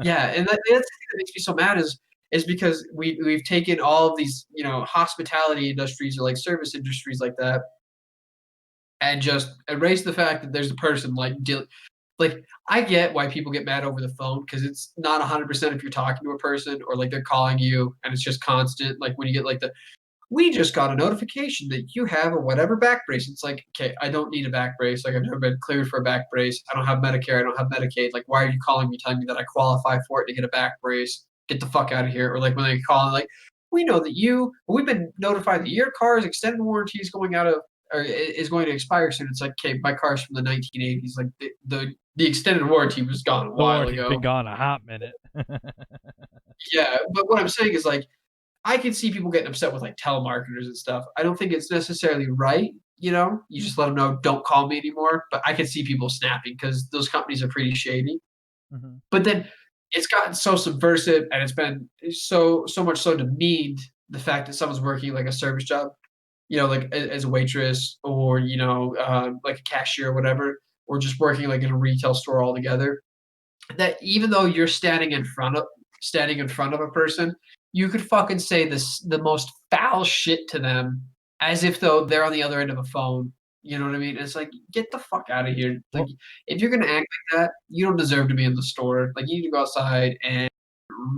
Yeah, and that's the thing that makes me so mad is because we've taken all of these, you know, hospitality industries or like service industries like that, and just erase the fact that there's a person like like I get why people get mad over the phone because it's not 100% if you're talking to a person or like they're calling you and it's just constant. Like when you get like we just got a notification that you have a whatever back brace. It's like, okay, I don't need a back brace. Like I've never been cleared for a back brace. I don't have Medicare. I don't have Medicaid. Like, why are you calling me telling me that I qualify for it to get a back brace? Get the fuck out of here. Or like when they call, like, we know that we've been notified that your car's extended warranty is going out of, or is going to expire soon. It's like, okay, my car's from the 1980s. Like the extended warranty was gone a The while warranty's ago. been gone a hot minute. Yeah, but what I'm saying is like, I can see people getting upset with like telemarketers and stuff. I don't think it's necessarily right. You know, you just let them know, don't call me anymore. But I can see people snapping because those companies are pretty shady. Mhm. But then it's gotten so subversive and it's been so much so demeaned the fact that someone's working like a service job, you know, like as a waitress or, you know, like a cashier or whatever, or just working like in a retail store altogether, that even though you're standing in front of a person, you could fucking say the most foul shit to them as if though they're on the other end of a phone. You know what I mean? It's like, get the fuck out of here. Like, Well, if you're gonna act like that, you don't deserve to be in the store. Like, you need to go outside and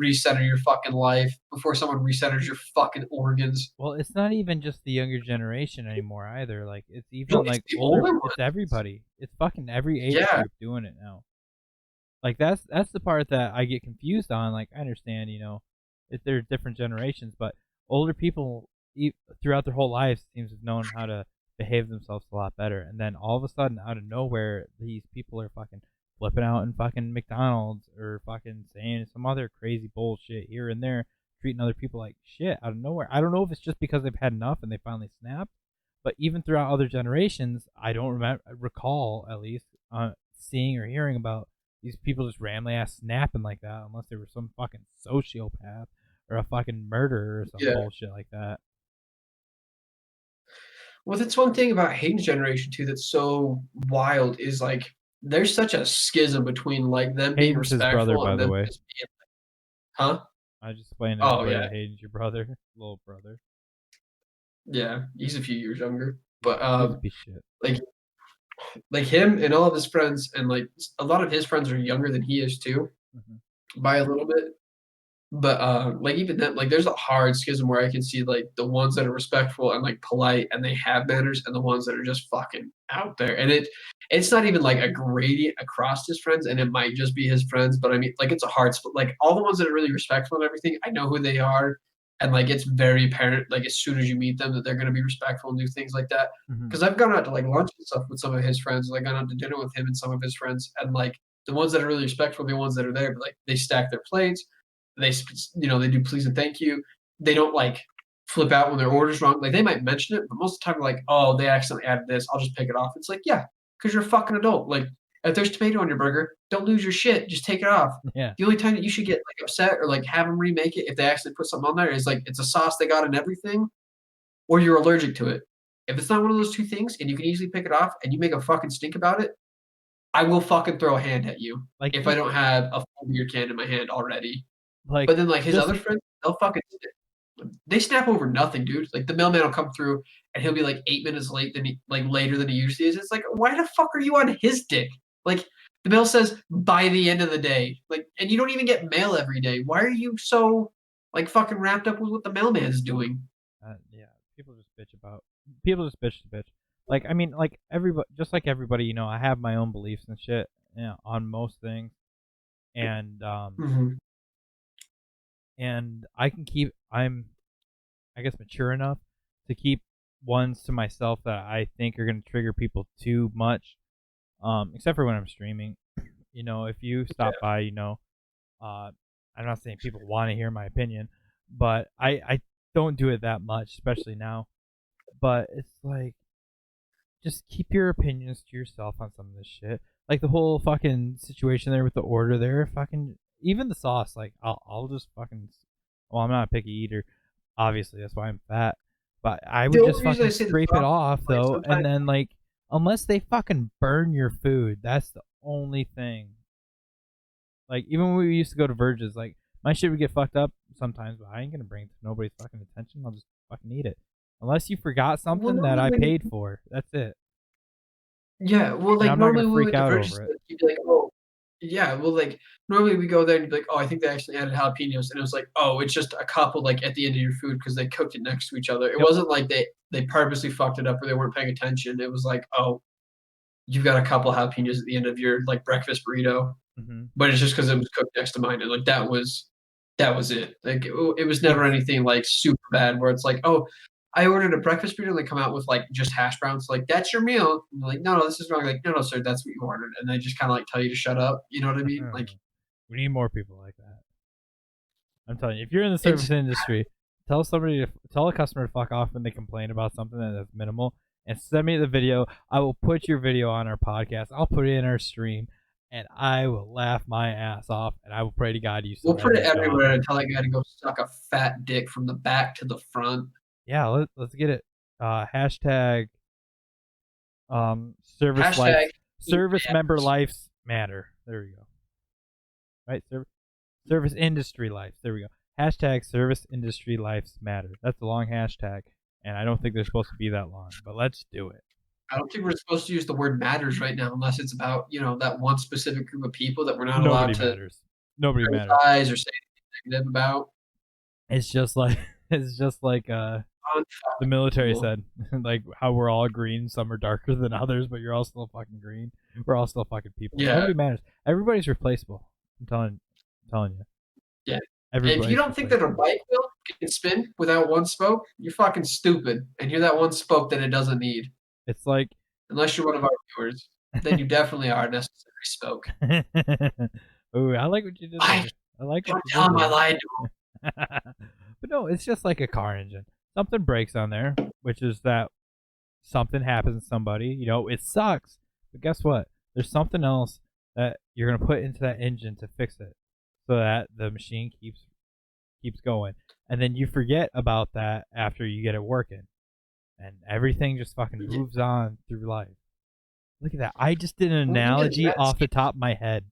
recenter your fucking life before someone recenters your fucking organs. well, it's not even just the younger generation anymore either. Like it's No, even it's like the older. older It's ones. everybody. It's fucking every age Yeah, group doing it now. Like that's the part that I get confused on. Like I understand, you know, if they're different generations, but older people throughout their whole lives seems to have known how to behave themselves a lot better, and then all of a sudden, out of nowhere, these people are fucking flipping out in fucking McDonald's or fucking saying some other crazy bullshit here and there, treating other people like shit out of nowhere. I don't know if it's just because they've had enough and they finally snapped, but even throughout other generations, I don't recall at least seeing or hearing about these people just randomly ass snapping like that unless they were some fucking sociopath or a fucking murderer or some yeah. bullshit like that. Well, that's one thing about Hayden's generation too that's so wild is like there's such a schism between like them being Hayden's his brother, respectful by and the them way. just being, huh? I just explained to Oh everybody yeah, that Hayden's your brother, little brother. yeah. He's a few years younger, but He's a piece of shit. like him and all of his friends and like a lot of his friends are younger than he is too Hmm. by a little bit. But like even then, like there's a hard schism where I can see like the ones that are respectful and like polite and they have manners, and the ones that are just fucking out there. And it's not even like a gradient across his friends, and it might just be his friends. But I mean, like it's a hard split. Like all the ones that are really respectful and everything, I know who they are, and like it's very apparent. Like as soon as you meet them, that they're gonna be respectful and do things like that. Hmm. Because I've gone out to like lunch and stuff with some of his friends. Like gone out to dinner with him and some of his friends, and like the ones that are really respectful, are the ones that are there, but like they stack their plates, they they do please and thank you. They don't like flip out when their order's wrong. Like they might mention it, but most of the time they're like, oh, they accidentally added this, I'll just pick it off. It's like, yeah, because you're a fucking adult. Like if there's tomato on your burger, don't lose your shit, just take it off. Yeah. The only time that you should get like upset or like have them remake it if they accidentally put something on there is like it's a sauce they got in everything, or you're allergic to it. If it's not one of those two things and you can easily pick it off and you make a fucking stink about it, I will fucking throw a hand at you Like if I don't have a full beer can in my hand already. like But then like his just other friends, they'll fucking they snap over nothing, dude. Like the mailman will come through and he'll be like 8 minutes late than later than he usually is. It's like, why the fuck are you on his dick? Like the mail says by the end of the day. Like, and you don't even get mail every day. Why are you so like fucking wrapped up with what the mailman's doing? yeah, people just bitch to bitch. Like I mean, like everybody, just like everybody, you know, I have my own beliefs and shit, you know, on most things, and Mhm. I can keep I guess mature enough to keep ones to myself that I think are gonna trigger people too much. Except for when I'm streaming. You know, if you Yeah. stop by, you know, uh, I'm not saying people want to hear my opinion, but I don't do it that much, especially now. But it's like, just keep your opinions to yourself on some of this shit. Like the whole fucking situation there with the order there, fucking even the sauce. Like I'll just fucking Well, I'm not a picky eater. Obviously, that's why I'm fat. But I would The just only reason I fucking say the scrape it soft, off like, though, sometimes and then like unless they fucking burn your food, that's the only thing. Like even when we used to go to Verges, like my shit would get fucked up sometimes, but I ain't gonna bring it to nobody's fucking attention. I'll just fucking eat it. Unless you forgot well, something that I paid for. That's it. yeah, well, And like I'm not normally gonna when we freak went to out Virgin, over it. you'd be like, oh, yeah, well, like normally we go there and you'd be like, oh, I think they actually added jalapenos, and it was like, oh, it's just a couple like at the end of your food because they cooked it next to each other. It Yep. wasn't like they purposely fucked it up or they weren't paying attention. It was like, oh, you've got a couple jalapenos at the end of your like breakfast burrito, Mm-hmm. but it's just because it was cooked next to mine, and like that was it. Like it was never anything like super bad where it's like, oh, I ordered a breakfast burrito and they come out with like just hash browns. Like that's your meal. And they're like, no, this is wrong. Like, no, sir, that's what you ordered. And they just kind of like tell you to shut up. You know what I mean? Like we need more people like that. I'm telling you, if you're in the service industry, tell a customer to fuck off when they complain about something that's minimal, and send me the video. I will put your video on our podcast. I'll put it in our stream, and I will laugh my ass off, and I will pray to God you. we'll put it everywhere and tell that guy to go suck a fat dick from the back to the front. Yeah, let's get it. Hashtag service Hashtag life, service matters. member lives matter. There we go. Right, service industry lives. There we go. Hashtag service industry lives matter. That's a long hashtag, and I don't think they're supposed to be that long, but let's do it. I don't think we're supposed to use the word matters right now unless it's about, that one specific group of people that we're not allowed to matters. Nobody matters. criticize or say anything negative about. It's just like the military said, like how we're all green, some are darker than others, but you're all still fucking green. We're all still fucking people. Yeah. Nobody matters. Everybody's replaceable. I'm telling you. Yeah. Everybody's If you don't think that a bike wheel can spin without one spoke, you're fucking stupid. And you're that one spoke that it doesn't need. It's like Unless you're one of our viewers, then you definitely are a necessary spoke. ooh, I like what you did there. I like what Don't you tell him did I there. lied to him. But no, it's just like a car engine. Something breaks on there, which is that something happens to somebody. It sucks. But guess what? There's something else that you're gonna put into that engine to fix it, so that the machine keeps going. And then you forget about that after you get it working, and everything just fucking moves on through life. Look at that! I just did an analogy off the top of my head.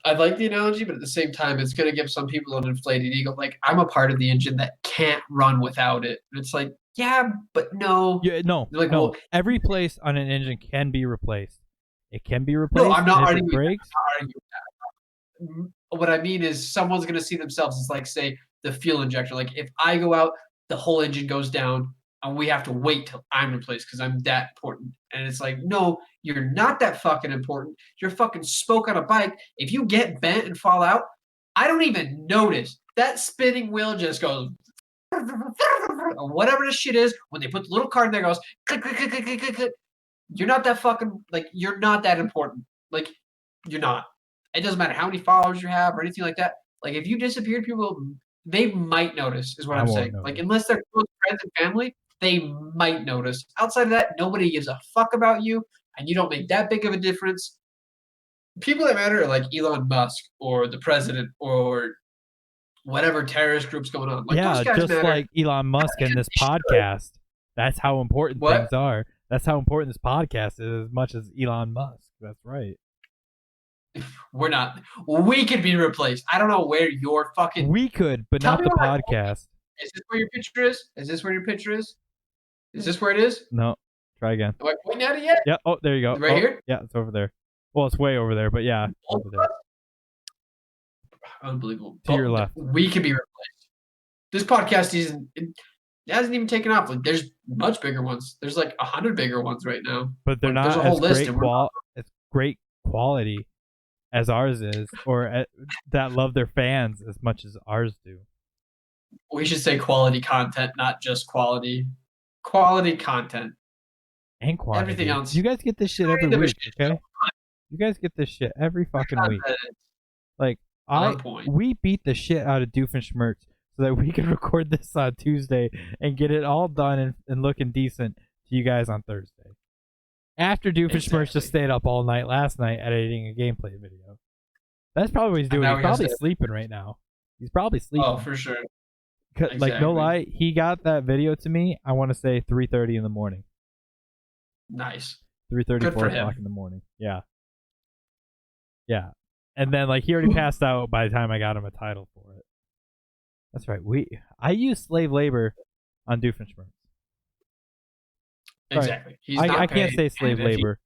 I like the analogy, but at the same time, it's going to give some people an inflated ego. Like, I'm a part of the engine that can't run without it. And it's like, yeah, but no. Yeah, no, Like, no. well, Every place on an engine can be replaced. It can be replaced. no, I'm not and if arguing. it breaks, What I mean is, someone's going to see themselves as, like, say, the fuel injector. Like, if I go out, the whole engine goes down, and we have to wait till I'm replaced because I'm that important. And it's like, no, you're not that fucking important. You're fucking spoke on a bike. If you get bent and fall out, I don't even notice. That spinning wheel just goes or whatever the shit is. When they put the little card in there, goes click, click, click, click, click, click, click. You're not that fucking, like, you're not that important. Like, you're not. It doesn't matter how many followers you have or anything like that. Like, if you disappeared, people, they might notice, is what I'm saying. Like, unless they're close friends and family, they might notice. Outside of that, nobody gives a fuck about you, and you don't make that big of a difference. People that matter are like Elon Musk or the president or whatever terrorist group's going on. Like, yeah, those guys just matter. like Elon Musk and this podcast. That's how important things are. That's how important this podcast is, as much as Elon Musk. That's right. We're not. We could be replaced. I don't know where your fucking. We could, but not the podcast. Is this where your picture is? Is this where your picture is? Is this where it is? No. Try again. Am I pointing at it yet? Yeah. Oh, there you go. Right here? Yeah, it's over there. Well, it's way over there, but yeah. Over there. Unbelievable. To your left. We could be replaced. This podcast it hasn't even taken off. Like, there's much bigger ones. There's like 100 bigger ones right now. But they're not as great quality as ours is, or that love their fans as much as ours do. We should say quality content, not just quality. Quality content. And quality. Everything else. You guys get this shit every week, okay? You guys get this shit every fucking week. Like, we beat the shit out of Doofenshmirtz so that we can record this on Tuesday and get it all done and looking decent to you guys on Thursday. After Doofenshmirtz just stayed up all night last night editing a gameplay video. That's probably what he's doing. He's probably sleeping right now. He's probably sleeping. Oh, for sure. Like, no exactly. lie, he got that video to me, I want to say 3:30 in the morning. Nice. 3:30, Good 4 for o'clock him. in the morning. Yeah. Yeah. And then, like, he already passed out by the time I got him a title for it. That's right. I use slave labor on Doofenshmirtz. Exactly. He's I not can't paid, say slave and if labor.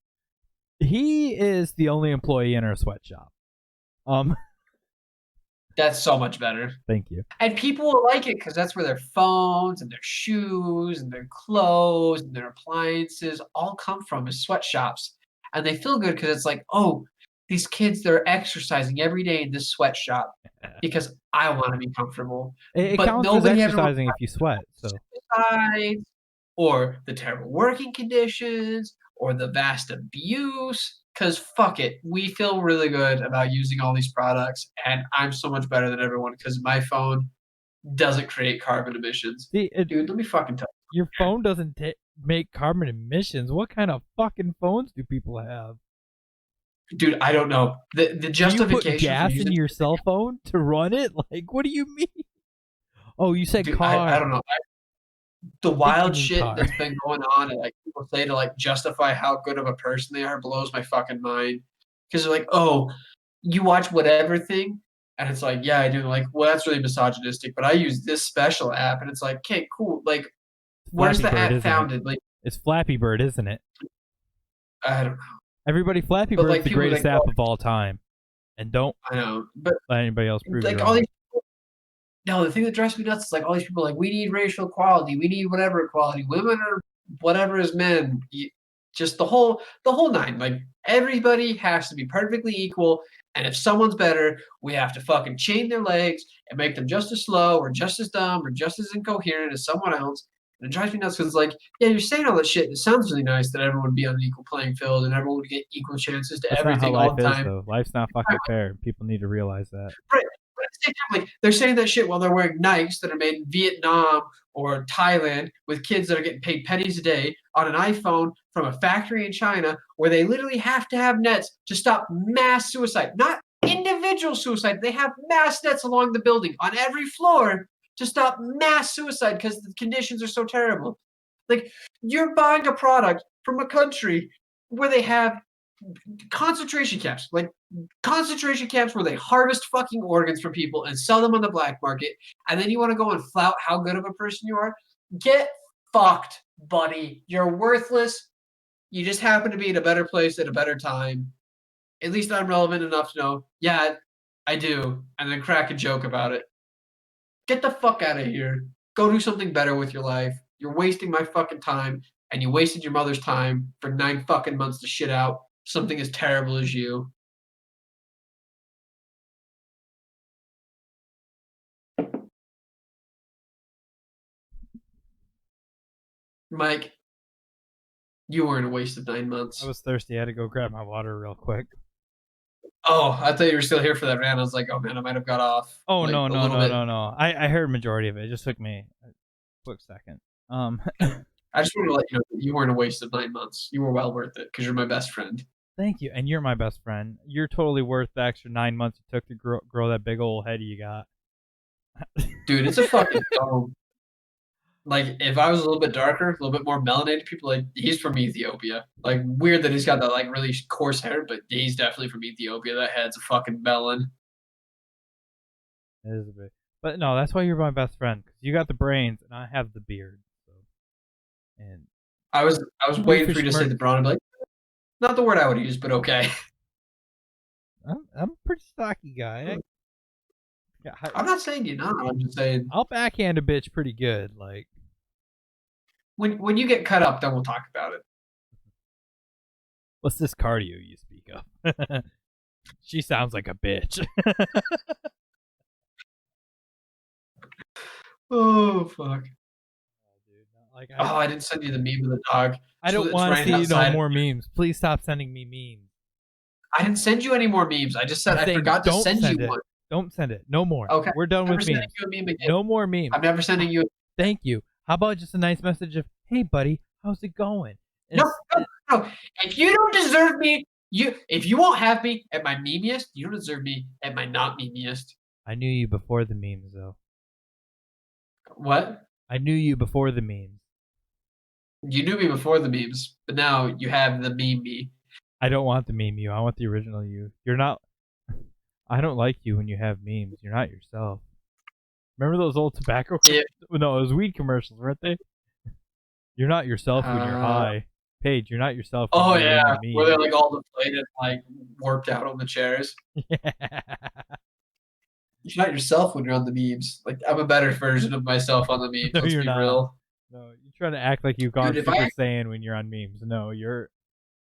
He is the only employee in our sweatshop. That's so much better. Thank you. And people will like it because that's where their phones and their shoes and their clothes and their appliances all come from, is sweatshops. And they feel good because it's like, oh, these kids, they're exercising every day in this sweatshop because I want to be comfortable. It But counts as nobody ever exercising if you sweat. So suicides or the terrible working conditions or the vast abuse. Because fuck it, we feel really good about using all these products, and I'm so much better than everyone because my phone doesn't create carbon emissions. see, Dude, let me fucking tell your phone doesn't make carbon emissions. What kind of fucking phones do people have? you. Dude, I don't know. The Do you justification put for gas in using your cell phone to run it? Like, what do you mean? Oh, you said dude, car. I don't know. The you wild mean shit car. that's been going on, and like people say to like justify how good of a person they are, blows my fucking mind. Because they're like, oh, you watch whatever thing, and it's like, yeah, I do. Like, well, that's really misogynistic, but I use this special app, and it's like, okay, cool. Like, where's Flappy the Bird, app isn't founded? Like, It's Flappy Bird, isn't it? I don't know. Everybody, Flappy But Bird's like the people greatest like, app oh, of all time. And don't I know, but let anybody else prove you like all wrong. these people, no, the thing that drives me nuts is like all these people are like, we need racial equality, we need whatever equality, women are whatever as men, just the whole nine. Like everybody has to be perfectly equal, and if someone's better, we have to fucking chain their legs and make them just as slow or just as dumb or just as incoherent as someone else. And it drives me nuts because it's like, yeah, you're saying all that shit. And it sounds really nice that everyone would be on an equal playing field and everyone would get equal chances to That's not how everything all life the is, time. though. Life's not fucking fair. People need to realize that. Right. But at the same time, like they're saying that shit while they're wearing Nikes that are made in Vietnam or Thailand with kids that are getting paid pennies a day on an iPhone from a factory in China where they literally have to have nets to stop mass suicide. Not individual suicide. They have mass nets along the building on every floor to stop mass suicide because the conditions are so terrible. Like you're buying a product from a country where they have concentration camps, like concentration camps where they harvest fucking organs from people and sell them on the black market, and then you want to go and flout how good of a person you are? Get fucked, buddy. You're worthless. You just happen to be in a better place at a better time. At least I'm relevant enough to know, yeah, I do, and then crack a joke about it. Get the fuck out of here. Go do something better with your life. You're wasting my fucking time, and you wasted your mother's time for 9 fucking months to shit out something as terrible as you. Mike, you weren't a waste of 9 months. I was thirsty. I had to go grab my water real quick. Oh, I thought you were still here for that rant. I was like, oh man, I might have got off. Oh, like, no. a little bit. I heard majority of it. It just took me a quick second. I just wanted to let you know that you weren't a waste of 9 months. You were well worth it because you're my best friend. Thank you. And you're my best friend. You're totally worth the extra 9 months it took to grow that big old head you got. Dude, it's a fucking dome. Like, if I was a little bit darker, a little bit more melanated, people like, he's from Ethiopia. Like, weird that he's got that, like, really coarse hair, but he's definitely from Ethiopia. That head's a fucking melon. It is a bit. But no, that's why you're my best friend. Because you got the brains and I have the beard. So. And I was waiting for you to say the brawn. I'm like, not the word I would use, but okay. I'm a pretty stocky guy. I'm not saying you're not. I'm just saying I'll backhand a bitch pretty good. Like when you get cut up, then we'll talk about it. what's this cardio you speak of? She sounds like a bitch. Oh fuck. Like I didn't send you the meme of the dog. I don't want to see no more memes. Please stop sending me memes. I didn't send you any more memes. I just said I forgot to send you one. Don't send it. No more. Okay. We're done with memes. You a meme again. No more memes. I'm never sending you. Thank you. How about just a nice message of, "Hey, buddy, how's it going?" No. If you don't deserve me, if you won't have me at my memeiest, you don't deserve me at my not memeiest. I knew you before the memes, though. What? I knew you before the memes. You knew me before the memes, but now you have the meme me. I don't want the meme you. I want the original you. You're not. I don't like you when you have memes. You're not yourself. Remember those old tobacco? No, it was weed commercials, weren't they? You're not yourself when you're high. Paige, you're not yourself when Oh you're yeah, in the where meme. they're like all deflated, like warped out on the chairs. Yeah. You're not yourself when you're on the memes. Like I'm a better version of myself on the memes. No, Let's you're be not. real. No, you're trying to act like you've gone Dude, if Super I Saiyan when you're on memes. No, you're.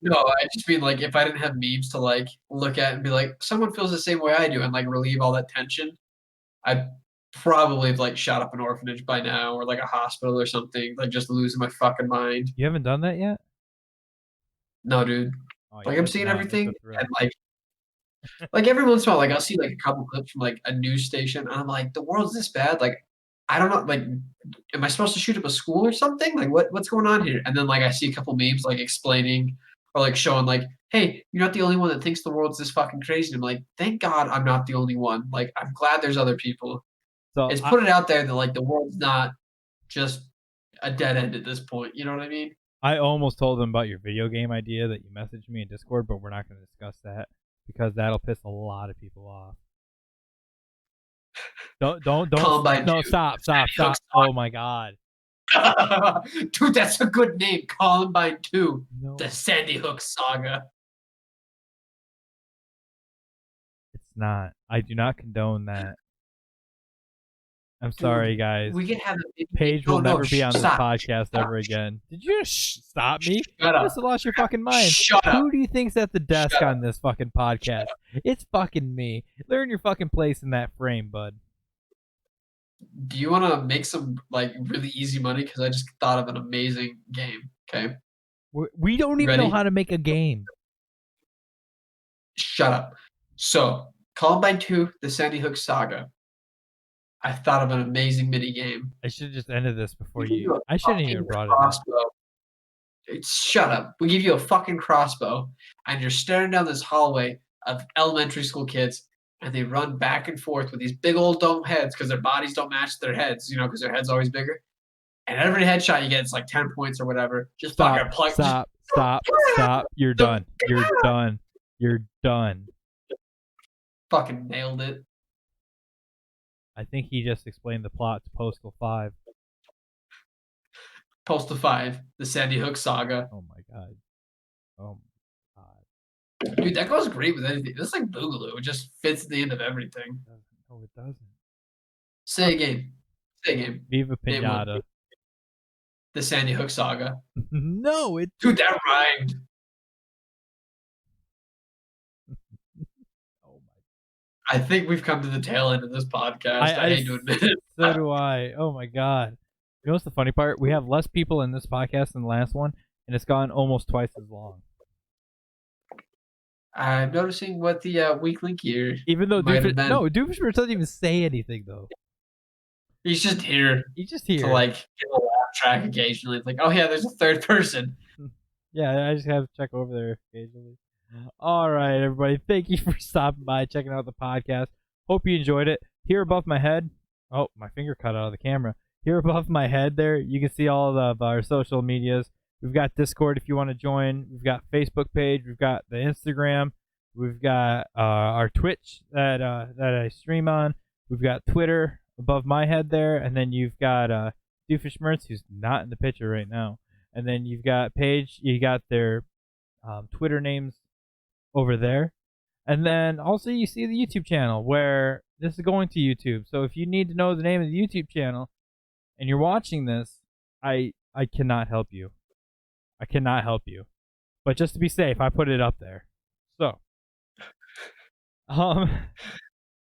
no, I just mean like if I didn't have memes to like look at and be like, someone feels the same way I do, and like relieve all that tension, I'd probably have like shot up an orphanage by now or like a hospital or something, like just losing my fucking mind. You haven't done that yet? No, dude. Oh, Like you're I'm seeing missing out. It's a everything thrill. and like every once in a while, like I'll see like a couple clips from like a news station, and I'm like, the world's this bad. Like, I don't know, like, am I supposed to shoot up a school or something? Like, what's going on here? And then like I see a couple memes like explaining or like showing like, hey, you're not the only one that thinks the world's this fucking crazy. And I'm like, thank God I'm not the only one. Like, I'm glad there's other people. So It's put it out there that like the world's not just a dead end at this point. You know what I mean? I almost told them about your video game idea that you messaged me in Discord, but we're not going to discuss that because that'll piss a lot of people off. Don't. Columbine No, 2. stop. Oh my God. Dude, that's a good name. Columbine 2. No, The Sandy Hook Saga. it's not. I do not condone that. I'm sorry, guys. We can have a Paige will never be on this podcast ever again. Did you just stop me? Shut You up. must have lost your fucking mind. Shut up. Who do you think's at the desk Shut up. on this fucking podcast? It's fucking me. Learn your fucking place in that frame, bud. Do you want to make some like really easy money? Because I just thought of an amazing game. Okay, We don't even know Ready? how to make a game. shut up. So, Columbine 2, The Sandy Hook Saga. I thought of an amazing mini game. I should have just ended this before We give you. a I shouldn't fucking even brought it up. crossbow. Shut up. We give you a fucking crossbow, and you're staring down this hallway of elementary school kids, and they run back and forth with these big old dome heads because their bodies don't match their heads, you know, because their head's always bigger. And every headshot you get is like 10 points or whatever. Just fucking plug. Stop. You're done. You're done. Fucking nailed it. I think he just explained the plot to Postal 5. Postal 5, The Sandy Hook Saga. Oh my god. Oh my god. Dude, that goes great with anything. It's like Boogaloo. It just fits at the end of everything. No, it doesn't. Say a game. Say a game. Viva Name one. Pinata. The Sandy Hook Saga. No, it. Dude, that rhymed. Oh my. I think we've come to the tail end of this podcast. I hate to admit it. So do I. Oh my god. You know what's the funny part? We have less people in this podcast than the last one, and it's gone almost twice as long. I'm noticing what the weak link here. Even though might have been. Doofenshmirtz doesn't even say anything though. He's just here He's just here. to like get a laugh track occasionally. It's like, oh yeah, there's a third person. Yeah, I just have to check over there occasionally. All right, everybody. Thank you for stopping by, checking out the podcast. Hope you enjoyed it. Here above my head. Oh, my finger cut out of the camera. Here above my head there, you can see all of our social medias. We've got Discord if you want to join. We've got Facebook page. We've got the Instagram. We've got our Twitch that I stream on. We've got Twitter above my head there. And then you've got Doofenshmirtz, who's not in the picture right now. And then you've got Paige. You got their Twitter names over there. And then also you see the YouTube channel where this is going to YouTube. So if you need to know the name of the YouTube channel and you're watching this, I cannot help you. I cannot help you. But just to be safe, I put it up there. So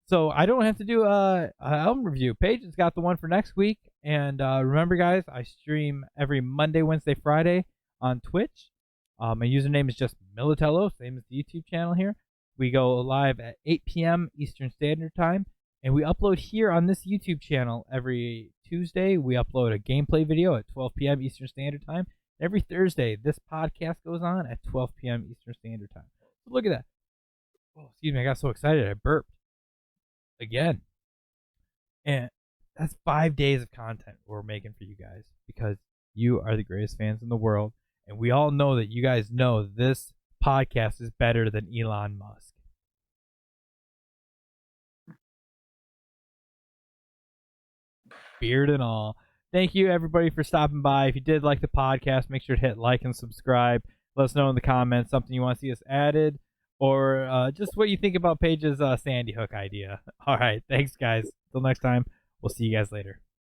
so I don't have to do a album review. Paige has got the one for next week. And remember guys, I stream every Monday, Wednesday, Friday on Twitch. My username is just Militello, same as the YouTube channel here. We go live at 8 p.m. Eastern Standard Time, and we upload here on this YouTube channel every Tuesday. We upload a gameplay video at 12 p.m. Eastern Standard Time. Every Thursday, this podcast goes on at 12 p.m. Eastern Standard Time. So look at that. Oh, excuse me, I got so excited I burped. Again. And that's 5 days of content we're making for you guys because you are the greatest fans in the world. And we all know that you guys know this podcast is better than Elon Musk. Beard and all. Thank you, everybody, for stopping by. If you did like the podcast, make sure to hit like and subscribe. Let us know in the comments something you want to see us added or just what you think about Paige's Sandy Hook idea. All right. Thanks, guys. Till next time. We'll see you guys later.